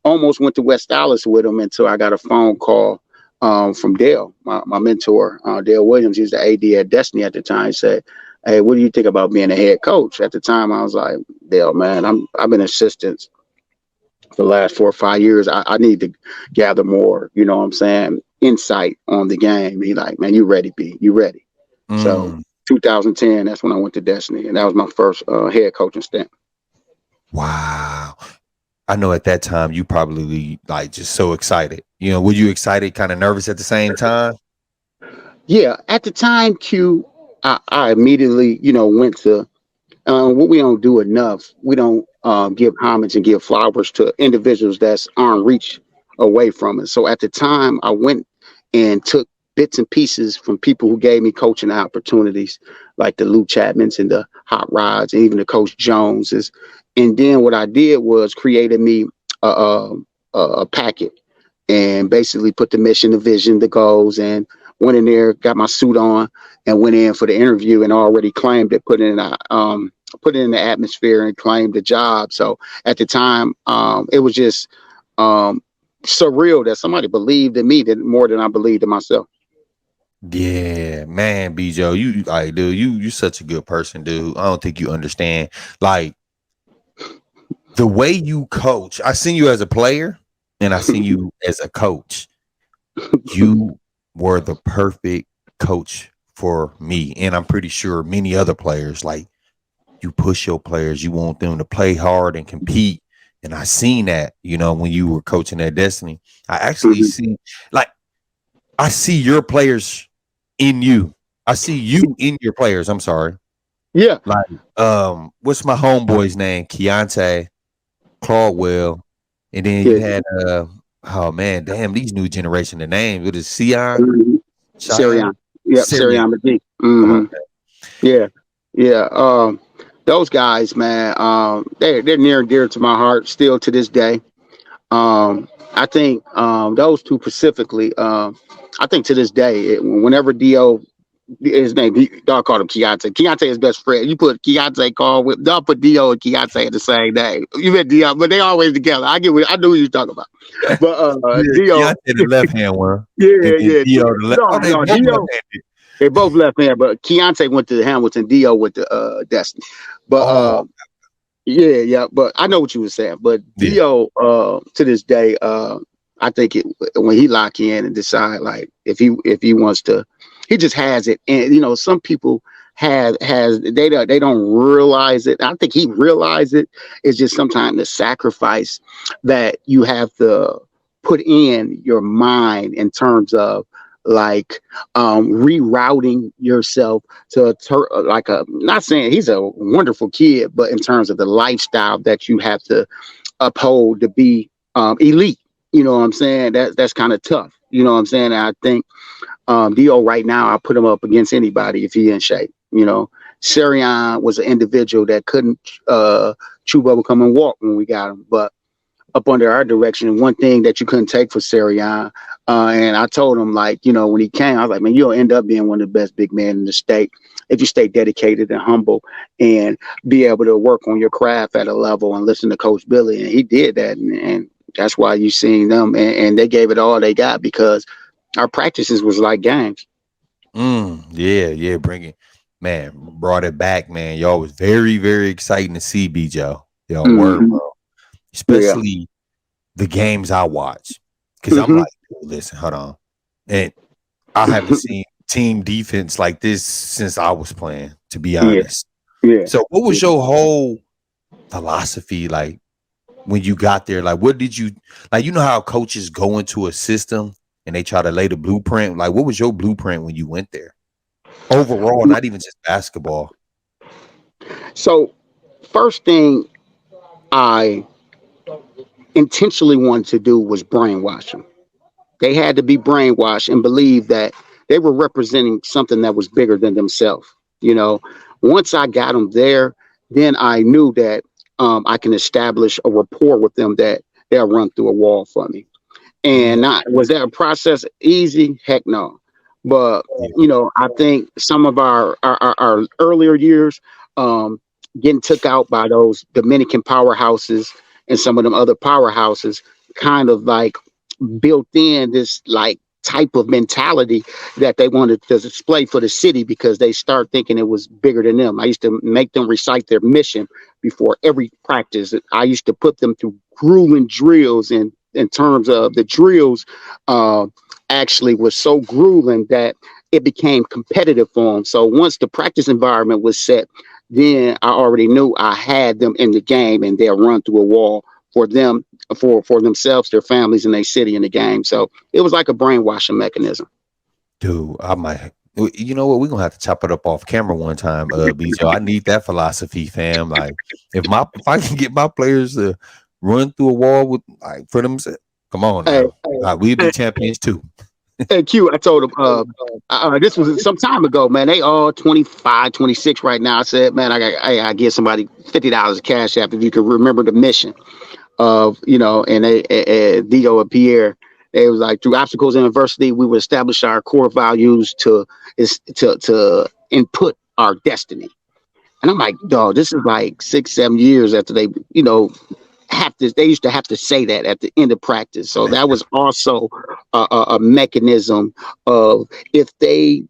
Almost went to West Dallas with him until I got a phone call from Dale, my mentor, Dale Williams. He was the AD at Destiny at the time. He said, "Hey, what do you think about being a head coach?" At the time, I was like, "Dale, man, I've been assistant for the last 4 or 5 years. I need to gather more. You know what I'm saying? Insight on the game." He like, "Man, you ready, B? You ready?" So Mm. 2010, that's when I went to Destiny, and that was my first head coaching stint. Wow. I know at that time you probably like just so excited. Were you excited, kind of nervous at the same time? Yeah, at the time, I immediately, went to what we don't do enough. We don't give homage and give flowers to individuals that's on reach away from us. So at the time, I went and took bits and pieces from people who gave me coaching opportunities, like the Lou Chapmans and the Hot Rods, and even the Coach Joneses. And then what I did was created me a, a packet and basically put the mission, the vision, the goals, and went in there, got my suit on, and went in for the interview and already claimed it, put it in the atmosphere and claimed the job. So at the time, it was just surreal that somebody believed in me more than I believed in myself. Yeah, man, BJ, you like, dude, you such a good person, dude. I don't think you understand. Like the way you coach, I seen you as a player and I seen you as a coach. You were the perfect coach for me. And I'm pretty sure many other players, like you push your players, you want them to play hard and compete. And I seen that, when you were coaching at Destiny. I actually Mhm. see, like, I see your players in you. I see you in your players. I'm sorry. Yeah, Like, what's my homeboy's name? Keontae, Claudwell, and then you yeah. had oh man, damn, these new generation of names. What is Sion? Mhm. Cheyenne? Sirion. Yep, Syrian. Sirion McGee. Come on, Hmm. Yeah, yeah. Those guys, man, they're near and dear to my heart still to this day. I think those two specifically. I think to this day, whenever Do his name. Dog called him Keontae. Keontae is best friend. You put Keontae call with. Y'all put Dio and Keontae in the same name. You met Dio, but they always together. I knew what you're talking about. But Yeah, Dio, Keontae the left hand one, and then yeah. Dio the left. Oh, they No, both Dio. left-handed. They both left hand, but Keontae went to Hamilton. Dio went to Destiny. But Oh, yeah. But I know what you were saying. But yeah. Dio, to this day, I think when he lock in and decide like if he wants to, he just has it. And some people they don't realize it. I think he realized it. It's just sometimes the sacrifice that you have to put in your mind in terms of like rerouting yourself to like not saying he's a wonderful kid, but in terms of the lifestyle that you have to uphold to be elite. You know what I'm saying? That's kind of tough. You know what I'm saying? And I think Dio right now, I put him up against anybody if he in shape. Sirion was an individual that couldn't chew bubblegum and walk when we got him, but up under our direction. One thing that you couldn't take for Sirion, and I told him when he came, I was like, man, you'll end up being one of the best big men in the state if you stay dedicated and humble and be able to work on your craft at a level and listen to Coach Billy. And he did that, and that's why you seen them, and they gave it all they got because our practices was like games. Yeah, bring it, man. Brought it back, man. Y'all was very, very exciting to see, B. Joe. Y'all were, bro. Especially the games I watch, because I'm like, listen, hold on, and I haven't seen team defense like this since I was playing, to be honest. Yeah. So, what was your whole philosophy like when you got there? Like, what did you like? You know how coaches go into a system and they try to lay the blueprint. Like, what was your blueprint when you went there? Overall, not even just basketball. So, first thing I intentionally wanted to do was brainwash them. They had to be brainwashed and believe that they were representing something that was bigger than themselves. Once I got them there, then I knew that I can establish a rapport with them that they'll run through a wall for me. And was that a process easy? Heck no. But I think some of our earlier years getting took out by those Dominican powerhouses and some of them other powerhouses kind of like built in this like type of mentality that they wanted to display for the city because they start thinking it was bigger than them. I used to make them recite their mission before every practice. I used to put them through grueling drills, and in terms of the drills actually was so grueling that it became competitive for them. So once the practice environment was set, then I already knew I had them in the game and they'll run through a wall for them, for themselves, their families, and their city in the game. So it was like a brainwashing mechanism. Dude, I might. You know what? We're gonna have to chop it up off camera one time, BJ. I need that philosophy, fam. Like, if I can get my players to run through a wall with like for themselves, come on now. We'll be champions too. Hey Q, I told him this was some time ago, man. They all 25, 26 right now. I said, man, I get somebody $50 cash app if you could remember the mission of, and Dio and Pierre. They was like, through obstacles in adversity, we would establish our core values to input our destiny. And I'm like, dog, this is like 6-7 years after they, they used to have to say that at the end of practice. So that was also a mechanism of, if they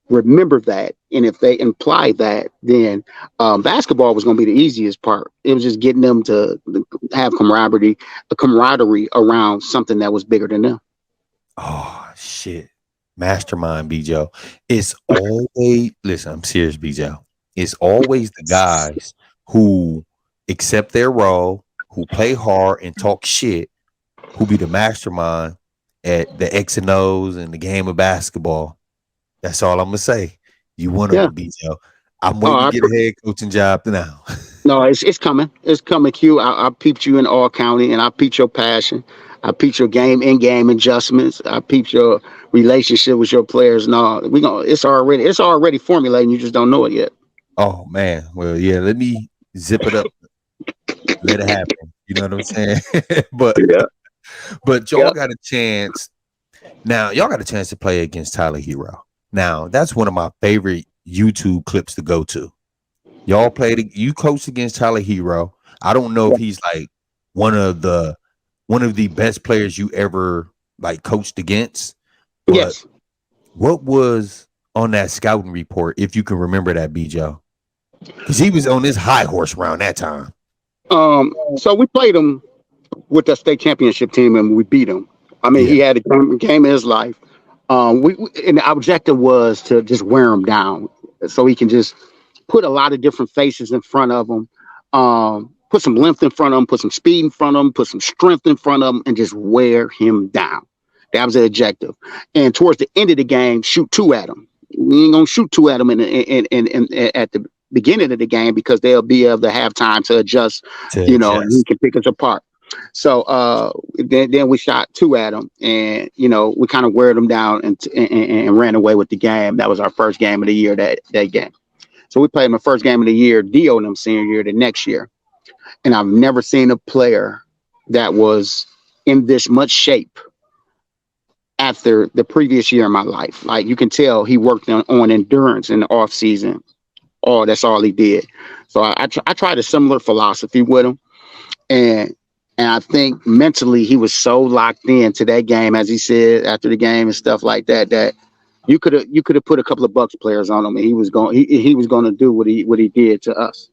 remember that and if they imply that, then basketball was going to be the easiest part. It was just getting them to have camaraderie around something that was bigger than them. Oh shit, mastermind, BJ. It's always, listen, I'm serious, BJ. It's always the guys who accept their role, who play hard and talk shit, who be the mastermind at the X and O's and the game of basketball. That's all I'm gonna say. You want to be, Joe. I'm waiting to get a head coaching job now. No, it's coming. It's coming, Q. I peeped you in all county, and I peeped your passion. I peeped your in-game adjustments. I peeped your relationship with your players. No, it's already formulating. You just don't know it yet. Oh man. Well, yeah, let me zip it up. Let it happen. You know what I'm saying? But y'all got a chance. Now, y'all got a chance to play against Tyler Hero. Now, that's one of my favorite YouTube clips to go to. Y'all played. You coached against Tyler Hero. I don't know if he's like one of the best players you ever like coached against. But Yes. what was on that scouting report, if you can remember that, BJ? Because he was on this high horse around that time. So we played him with the state championship team and we beat him. I mean, he had a game in his life. And our objective was to just wear him down so he can just put a lot of different faces in front of him, put some length in front of him, put some speed in front of him, put some strength in front of him, and just wear him down. That was the objective. And towards the end of the game, shoot two at him. We ain't gonna shoot two at him at the beginning of the game because they'll be able to have time to adjust, and he can pick us apart. So then we shot two at him, and we kind of wear them down and ran away with the game. That was our first game of the year. That game. So we played my first game of the year, Dio and them senior year, the next year. And I've never seen a player that was in this much shape after the previous year in my life. Like you can tell he worked on endurance in the off season. Oh, that's all he did. So I tried a similar philosophy with him. And I think mentally he was so locked into that game, as he said after the game and stuff like that, that you could have put a couple of Bucks players on him, and he was going to do what he did to us.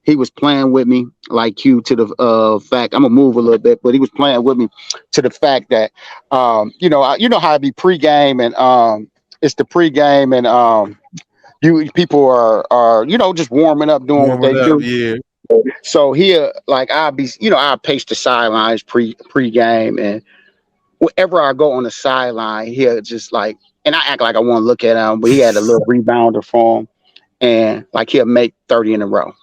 He was playing with me like Q to the fact I'm gonna move a little bit, but he was playing with me to the fact that how it be pregame and it's the pregame and people are just warming up doing what they do. Yeah. So here, like I'll pace the sidelines pregame, and wherever I go on the sideline, he'll just like, and I act like I want to look at him, but he had a little rebounder for him, and like he'll make 30 in a row.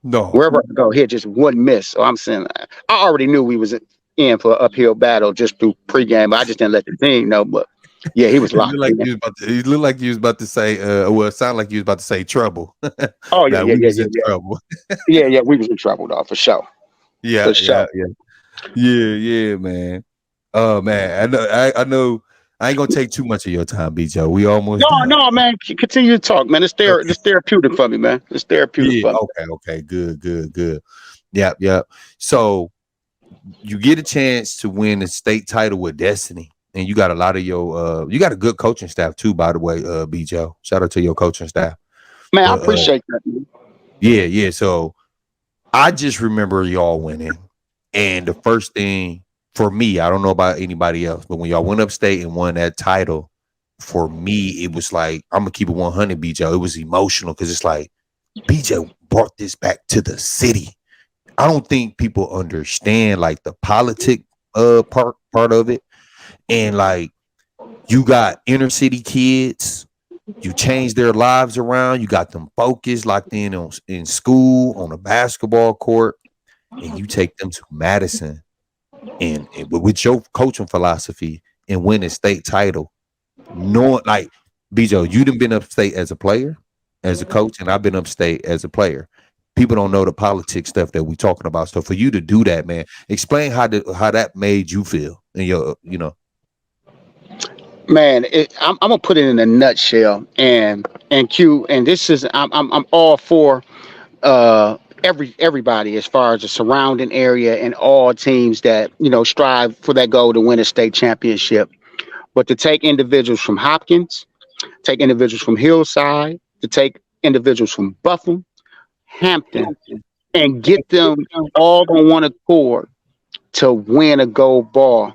No, wherever I go, he just wouldn't miss. So I'm saying, I already knew we was in for an uphill battle just through pregame, but I just didn't let the team know. But yeah, he was locked. He looked like you was about to say, it sounded like you was about to say trouble. Oh yeah, yeah. Trouble. yeah, we was in trouble though, for sure. Yeah, man. Oh man, I know. I ain't gonna take too much of your time, BJ. We almost no, man. Continue to talk, man. It's therapeutic for me, man. It's therapeutic for me. Okay, good. Yep. So you get a chance to win the state title with Destiny, and you got a lot of your you got a good coaching staff too, by the way, BJ. Shout out to your coaching staff. Man, I appreciate that, man. Yeah. So I just remember y'all winning, and the first thing for me, I don't know about anybody else, but when y'all went upstate and won that title, for me, it was like, I'm gonna keep it 100, BJ. It was emotional because it's like BJ brought this back to the city. I don't think people understand like the politic part of it, and like you got inner city kids, you change their lives around, you got them focused, locked in school on a basketball court, and you take them to Madison. And with your coaching philosophy and win a state title, knowing like BJ, you done been upstate as a player, as a coach, and I've been upstate as a player. People don't know the politics stuff that we talking about. So for you to do that, man, explain how that made you feel in your, Man, I'm gonna put it in a nutshell, and Q, and this is I'm all for everybody as far as the surrounding area and all teams that strive for that goal to win a state championship. But to take individuals from Hopkins, take individuals from Hillside, to take individuals from Buffalo, Hampton, and get them all on one accord to win a gold ball.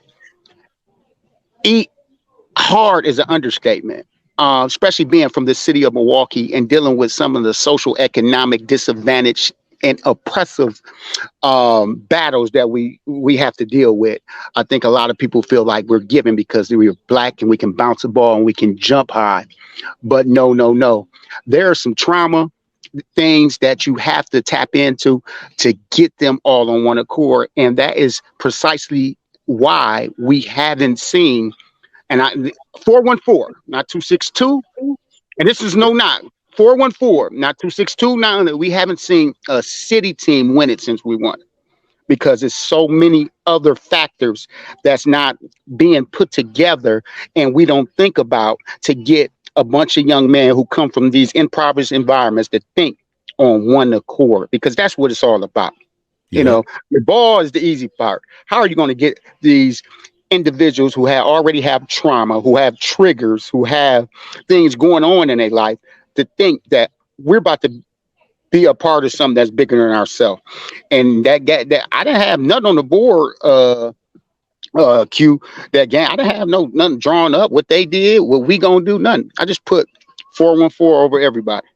Hard is an understatement. Especially being from the city of Milwaukee and dealing with some of the social economic disadvantage and oppressive battles that we have to deal with. I think a lot of people feel like we're given because we're black and we can bounce a ball and we can jump high. But no. There are some trauma things that you have to tap into to get them all on one accord. And that is precisely why we haven't seen, and 414, not 262. And this is no knock. 414, not 262. Now we haven't seen a city team win it since we won it because there's so many other factors that's not being put together and we don't think about to get a bunch of young men who come from these impoverished environments that think on one accord, because that's what it's all about. You Yeah. know, the ball is the easy part. How are you going to get these individuals who already have trauma, who have triggers, who have things going on in their life to think that we're about to be a part of something that's bigger than ourselves? And that I didn't have nothing on the board. Q that game. I didn't have nothing drawn up. What they did, what we gonna do, nothing. I just put 414 over everybody.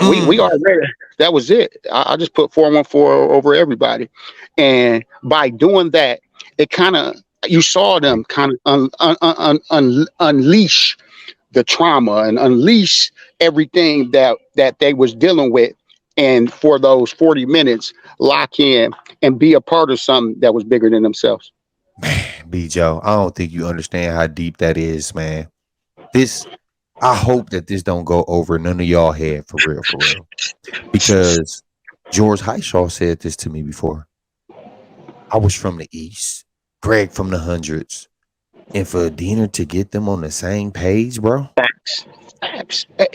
We already, that was it. I just put 414 over everybody, and by doing that, it kind of, you saw them kind of unleash the trauma and unleash everything that they was dealing with, and for those 40 minutes, lock in and be a part of something that was bigger than themselves. Man, B Joe, I don't think you understand how deep that is, man. This, I hope that this don't go over none of y'all head for real, because George Highshaw said this to me before. I was from the East, Greg from the hundreds, and for Diener to get them on the same page, bro. Facts.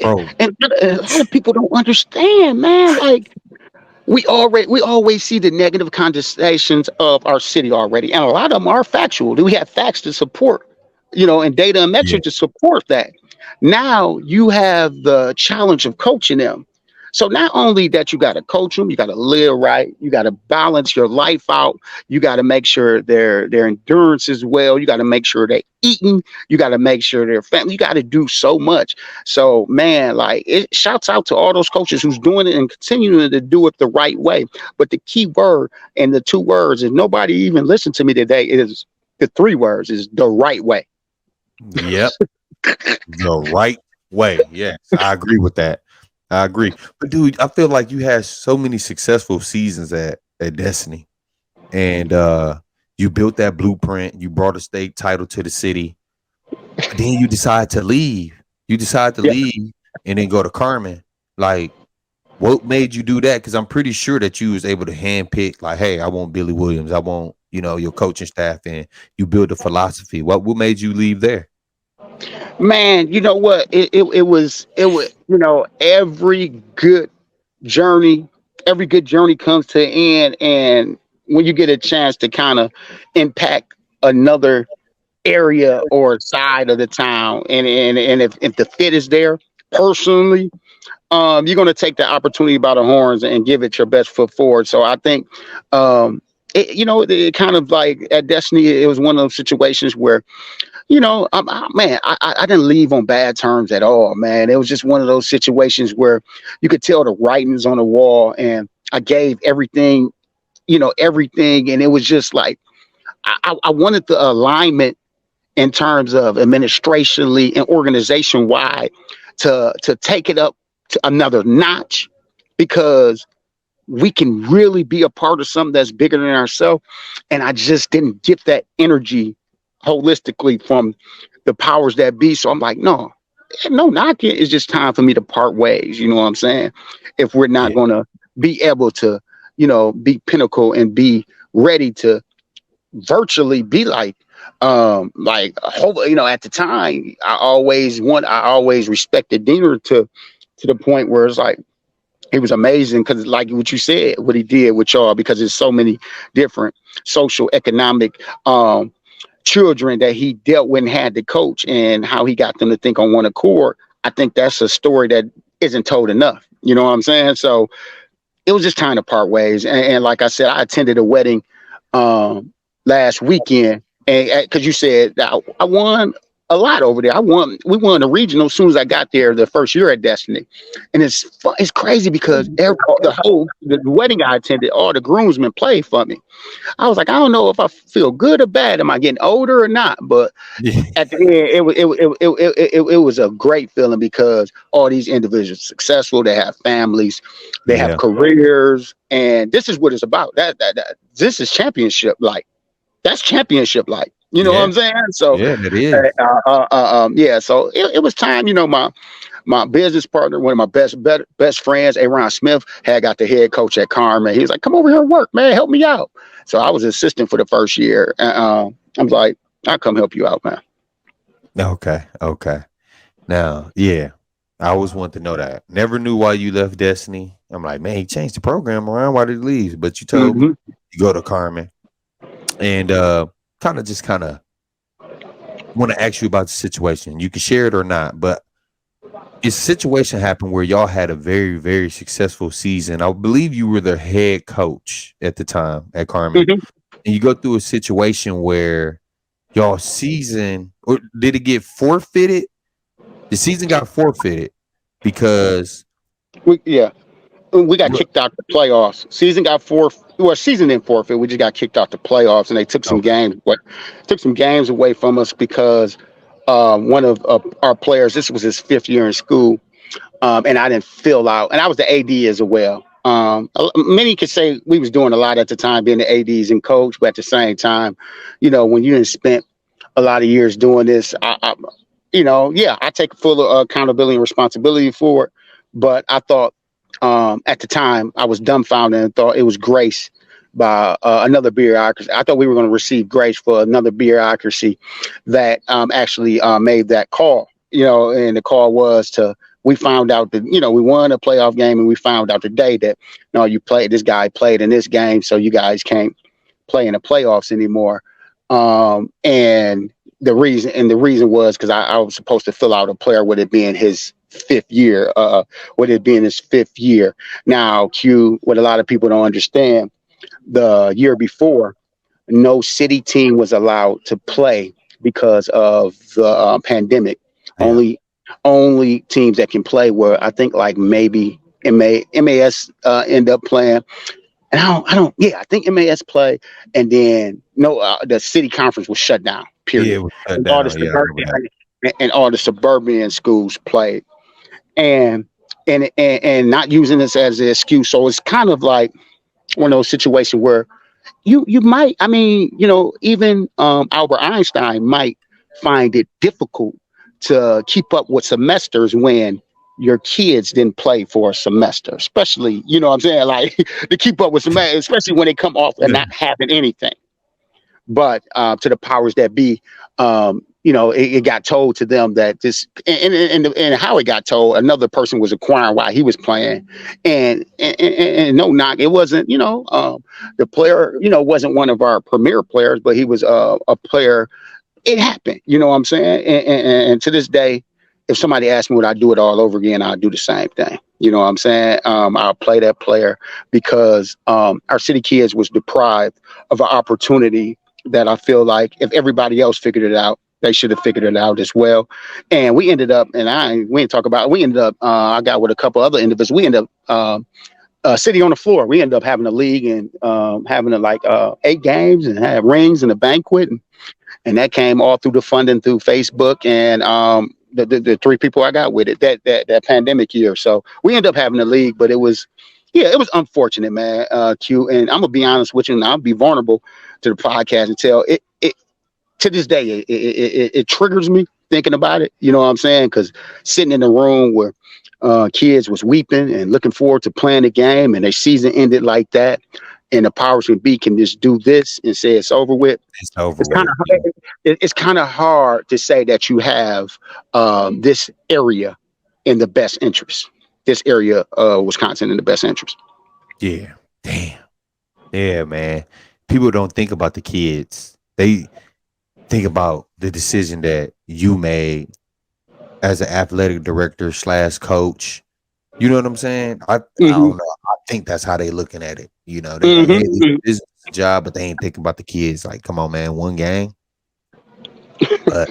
Bro. And a lot of people don't understand, man. Like, we always see the negative connotations of our city already, and a lot of them are factual. We have facts to support, and data and Yeah. metrics to support that. Now you have the challenge of coaching them. So not only that, you got to coach them, you got to live right, you got to balance your life out, you got to make sure their endurance is well, you got to make sure they're eating, you got to make sure their family, you got to do so much. So man, like, it shouts out to all those coaches who's doing it and continuing to do it the right way. But the key word and the two words, and nobody even listened to me today, is the three words, is the right way. Yep. The right way. Yes, I agree with that. I agree. But dude, I feel like you had so many successful seasons at Destiny. And you built that blueprint, you brought a state title to the city. But then you decide to leave. You decide to leave and then go to Carmen. Like, what made you do that? Because I'm pretty sure that you was able to handpick, like, hey, I want Billy Williams, I want, your coaching staff, and you build a philosophy. What made you leave there? Man, you know what? It was, every good journey, comes to an end. And when you get a chance to kind of impact another area or side of the town, and if the fit is there personally, you're going to take the opportunity by the horns and give it your best foot forward. So I think, it kind of like at Destiny, it was one of those situations where, I didn't leave on bad terms at all, man. It was just one of those situations where you could tell the writings on the wall, and I gave everything, everything. And it was just like, I wanted the alignment in terms of administrationally and organization wide to take it up to another notch, because we can really be a part of something that's bigger than ourselves. And I just didn't get that energy holistically from the powers that be. So I'm like, no knocking. It's just time for me to part ways. You know what I'm saying? If we're not going to be able to, be pinnacle and be ready to virtually be like, at the time, I always respected Diener to the point where it's like, it was amazing, because like what you said, what he did with y'all, because there's so many different social, economic, children that he dealt with and had to coach, and how he got them to think on one accord. I think that's a story that isn't told enough. You know what I'm saying? So it was just time to part ways. And like I said, I attended a wedding last weekend, and because you said that I won a lot over there. We won the regional as soon as I got there the first year at Destiny. And it's crazy, because the wedding I attended, all the groomsmen played for me. I was like, I don't know if I feel good or bad. Am I getting older or not? But at the end, it was a great feeling, because all these individuals are successful. They have families, they have careers, and this is what it's about. This is championship like. That's championship like. You know what I'm saying? So it is. So it was time. My business partner, one of my best friends, Aaron Smith, had got the head coach at Carmen. He was like, "Come over here and work, man. Help me out." So I was assistant for the first year. I was like, "I'll come help you out, man." Okay. Now, yeah, I always want to know that. Never knew why you left Destiny. I'm like, man, he changed the program around. Why did he leave? But you told me Hmm. you go to Carmen, and kind of want to ask you about the situation. You can share it or not, but a situation happened where y'all had a very, very successful season. I believe you were the head coach at the time at Carmen, Hmm. and you go through a situation where y'all season, or did it get forfeited? The season got forfeited because Yeah, we got kicked out the playoffs. Season got season didn't forfeit. We just got kicked out the playoffs, and they took some okay, games. What took some games away from us because one of our players. This was his 5th year in school, and I didn't fill out. And I was the AD as well. Many could say we was doing a lot at the time, being the ADs and coach, but at the same time, when you didn't spent a lot of years doing this, yeah, I take full accountability and responsibility for it. But I thought at the time I was dumbfounded and thought it was grace by another bureaucracy. I thought we were going to receive grace for another bureaucracy that actually made that call. And the call was to. We found out that we won a playoff game, and we found out today that no, this guy played in this game, so you guys can't play in the playoffs anymore. And the reason was because I was supposed to fill out a player with it being his 5th year, with it being his 5th year. Now, Q, what a lot of people don't understand, the year before, no city team was allowed to play because of the pandemic. yeah, Only teams that can play were, I think, like maybe MAS end up playing. And I think MAS play, and then no, the city conference was shut down. yeah, it Period. was shut And all the down. Yeah, I remember that. suburban schools played, and and not using this as an excuse. So it's kind of like one of those situations where you might, I mean, even Albert Einstein might find it difficult to keep up with semesters when your kids didn't play for a semester, especially, what I'm saying, like to keep up with semester, especially when they come off and not having anything. But to the powers that be, it got told to them that this, and how it got told, another person was acquiring while he was playing, and no knock, it wasn't, the player, wasn't one of our premier players, but he was a player. It happened, you know what I'm saying, and to this day, if somebody asked me would I do it all over again, I'd do the same thing. You know what I'm saying? I'll play that player because our city kids was deprived of an opportunity that I feel like if everybody else figured it out, they should have figured it out as well. And we ended up, we didn't talk about it, we ended up, I got with a couple other individuals, we ended up city on the floor. We ended up having a league and having 8 games and have rings and a banquet. And that came all through the funding through Facebook and the 3 people I got with it that pandemic year. So we ended up having a league, but it was unfortunate, man. Q, and I'm gonna be honest with you, and I'll be vulnerable to the podcast and tell it to this day it triggers me thinking about it. You know what I'm saying? Because sitting in the room where kids was weeping and looking forward to playing the game, and their season ended like that, and the powers that be can just do this and say it's over with. It's over It's kind with. of it's kind of hard to say that you have this area in the best interest. This area of Wisconsin in the best interest. Yeah, damn. Yeah, man. People don't think about the kids. They think about the decision that you made as an athletic director / coach. You know what I'm saying? I Hmm. don't know. I think that's how they looking at it. They like, hey, Hmm. this is a job, but they ain't thinking about the kids. Like, come on, man, one game. But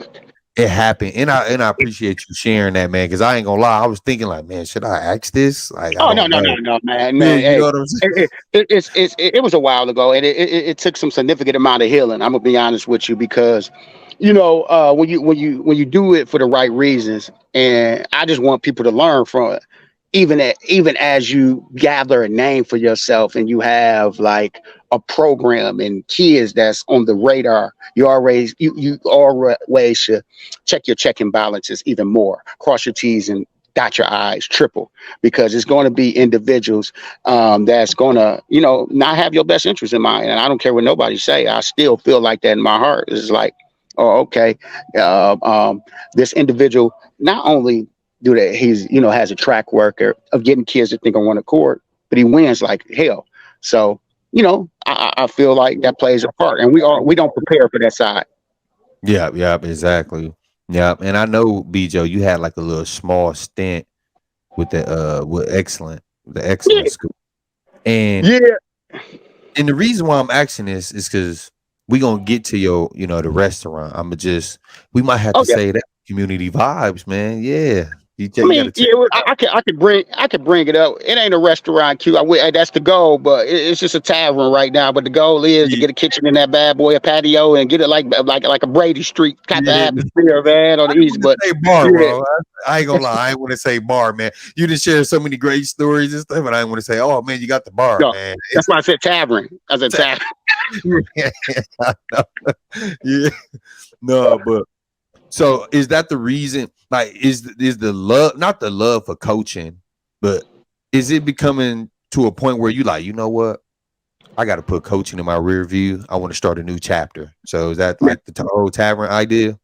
it happened, and I appreciate you sharing that, man. Because I ain't gonna lie, I was thinking like, man, should I ask this? Like, I Oh no don't no no know. no man You, man. you Hey, know what I'm saying? it was a while ago, and it took some significant amount of healing. I'm gonna be honest with you because, when you do it for the right reasons, and I just want people to learn from it. Even as you gather a name for yourself, and you have like a program and kids that's on the radar, you always should check your checking balances even more, cross your T's and dot your I's triple, because it's going to be individuals that's going to, not have your best interest in mind. And I don't care what nobody say. I still feel like that in my heart. It's like, oh, okay, this individual not only do that he's has a track record of getting kids to think on one accord, but he wins like hell. So I feel like that plays a part, and we don't prepare for that side. Yeah, yeah, exactly. Yeah, and I know BJ, you had like a little small stint with the Yeah, excellent school. And yeah. the reason why I'm asking this is because we gonna get to your, the restaurant. We might have Oh to yeah. say that community vibes, man. Yeah. I You mean, gotta yeah, take well, I could bring it up. It ain't a restaurant, Q. That's the goal, but it's just a tavern right now. But the goal is to yeah, get a kitchen in that bad boy, a patio, and get it like a Brady Street type of yeah. atmosphere, man, on I the didn't east. want to But say bar, yeah, bro. I ain't gonna lie. I ain't want to say bar, man. You didn't share so many great stories and stuff, but I didn't want to say, oh man, you got the bar, no, man. that's why I said tavern. I said tavern. I know. Yeah. No, but so is that the reason? Like, is the love, not the love for coaching, but is it becoming to a point where you like, you know what? I got to put coaching in my rear view. I want to start a new chapter. So is that like the whole tavern idea?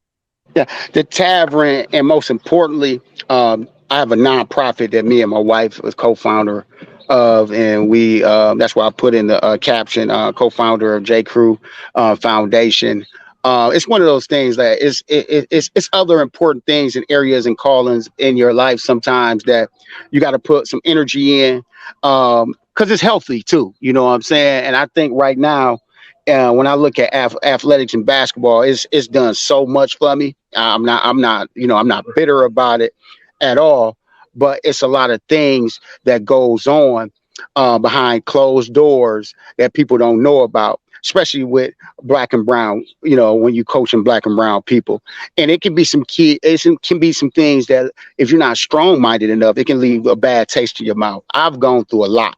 Yeah, the tavern, and most importantly, I have a nonprofit that me and my wife was co-founder of, and we that's why I put in the caption, co-founder of J. Crew Foundation. It's one of those things that it's other important things and areas and callings in your life sometimes that you got to put some energy in, because it's healthy too. You know what I'm saying? And I think right now, when I look at athletics and basketball, it's done so much for me. I'm not bitter about it at all. But it's a lot of things that goes on behind closed doors that people don't know about, especially with black and brown. When you coaching black and brown people, and it can be can be some things that if you're not strong minded enough, it can leave a bad taste in your mouth. I've gone through a lot.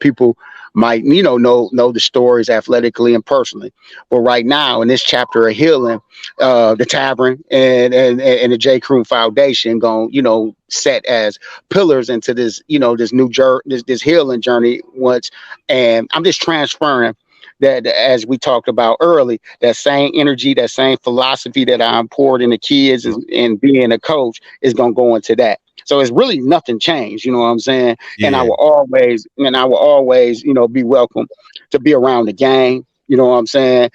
People might know the stories athletically and personally, but right now in this chapter of healing, the tavern and the J. Crew Foundation going set as pillars into this this new journey, this healing journey once. And I'm just transferring that, as we talked about early, that same energy, that same philosophy that I poured into kids and being a coach is going to go into that. So it's really nothing changed, you know what I'm saying? And Yeah. I will always, be welcome to be around the game. You know what I'm saying?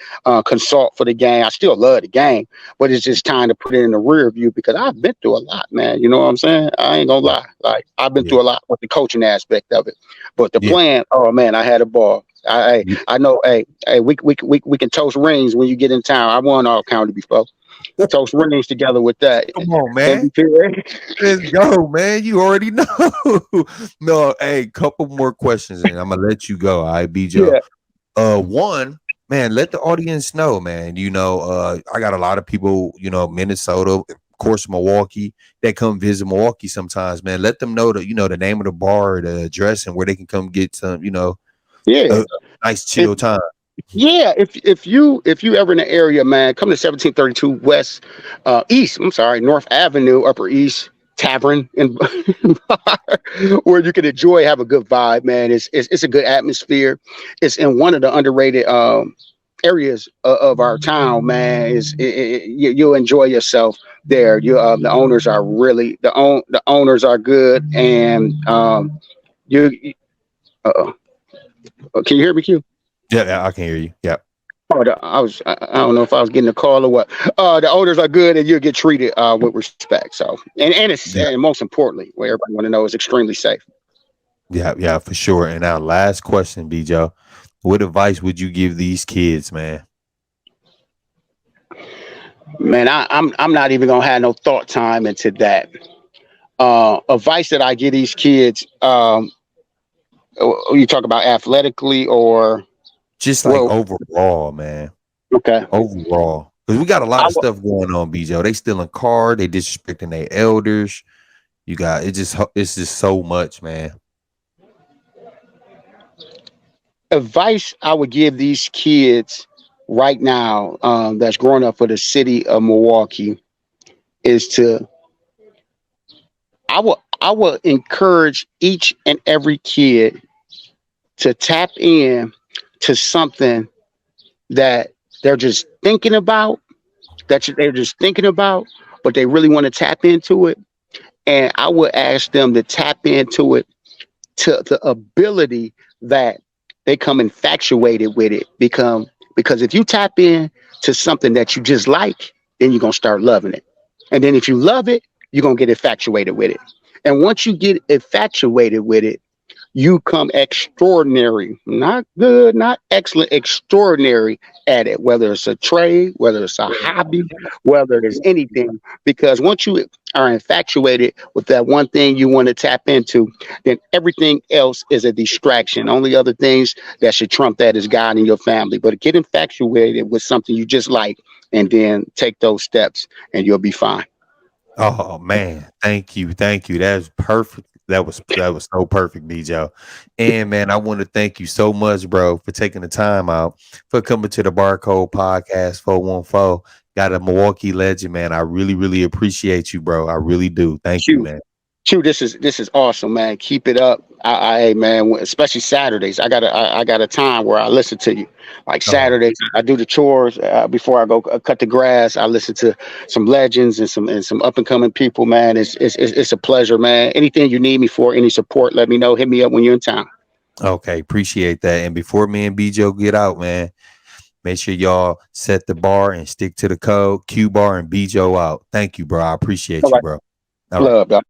Consult for the game. I still love the game, but it's just time to put it in the rear view because I've been through a lot, man. You know what I'm saying? I ain't gonna lie. Like I've been Yeah. through a lot with the coaching aspect of it, but the Yeah. plan. Oh man, I had a ball. Yeah. I know. Hey, we can toast rings when you get in town. I won all county before. Toast rings together with that. Come on, And man. Let's go, man. You already know. No, hey, couple more questions and I'm gonna let you go. All right, BJ. yeah, One, man, let the audience know, man. I got a lot of people, Minnesota, of course, Milwaukee, that come visit Milwaukee sometimes, man. Let them know the name of the bar, the address, and where they can come get some, yeah. a nice chill time. Yeah, if you ever in the area, man, come to 1732 West East. I'm sorry, North Avenue, Upper East Tavern and bar, where you can enjoy, have a good vibe, man. It's a good atmosphere. It's in one of the underrated areas of our town, man. You'll enjoy yourself there. The owners are really the owners are good, and you. Uh, can you hear me, Q? Yeah, yeah, I can hear you. Yeah. Oh, I don't know if I was getting a call or what. The owners are good and you'll get treated with respect. So, Yeah, and most importantly, what everybody want to know is extremely safe. yeah, yeah, for sure. And our last question, BJ, what advice would you give these kids, man? Man, I'm not even gonna have no thought time into that. Advice that I give these kids, you talk about athletically or Just like well, overall, man. okay. Overall. Because we got a lot I of stuff going on, BJ. They stealing car, they disrespecting their elders. It's just so much, man. advice I would give these kids right now, that's growing up for the city of Milwaukee is to I will encourage each and every kid to tap in to something that they're just thinking about, they're just thinking about, but they really want to tap into it. And I would ask them to tap into it to the ability that they come infatuated with it. Because if you tap in to something that you just like, then you're gonna start loving it. And then if you love it, you're gonna get infatuated with it. And once you get infatuated with it, you come extraordinary, not good, not excellent, extraordinary at it, whether it's a trade, whether it's a hobby, whether it's anything. Because once you are infatuated with that one thing you want to tap into, then everything else is a distraction. Only other things that should trump that is God and your family. But get infatuated with something you just like, and then take those steps, and you'll be fine. Oh man, thank you, thank you. That's perfect. That was so perfect, BJ. And man, I want to thank you so much, bro, for taking the time out for coming to the Barcode Podcast 414. Got a Milwaukee legend, man. I really, really appreciate you, bro. I really do. Thank you, man. Shoot, this is awesome, man. Keep it up. Hey, man, especially Saturdays. I got a time where I listen to you. Like Oh, Saturdays, I do the chores before I go cut the grass. I listen to some legends and some up and coming people, man. It's a pleasure, man. Anything you need me for, any support, let me know. Hit me up when you're in town. okay, appreciate that. And before me and BJ get out, man, make sure y'all set the bar and stick to the code. Q bar and BJ out. Thank you, bro. I appreciate All you, right, bro. All right. love, dog.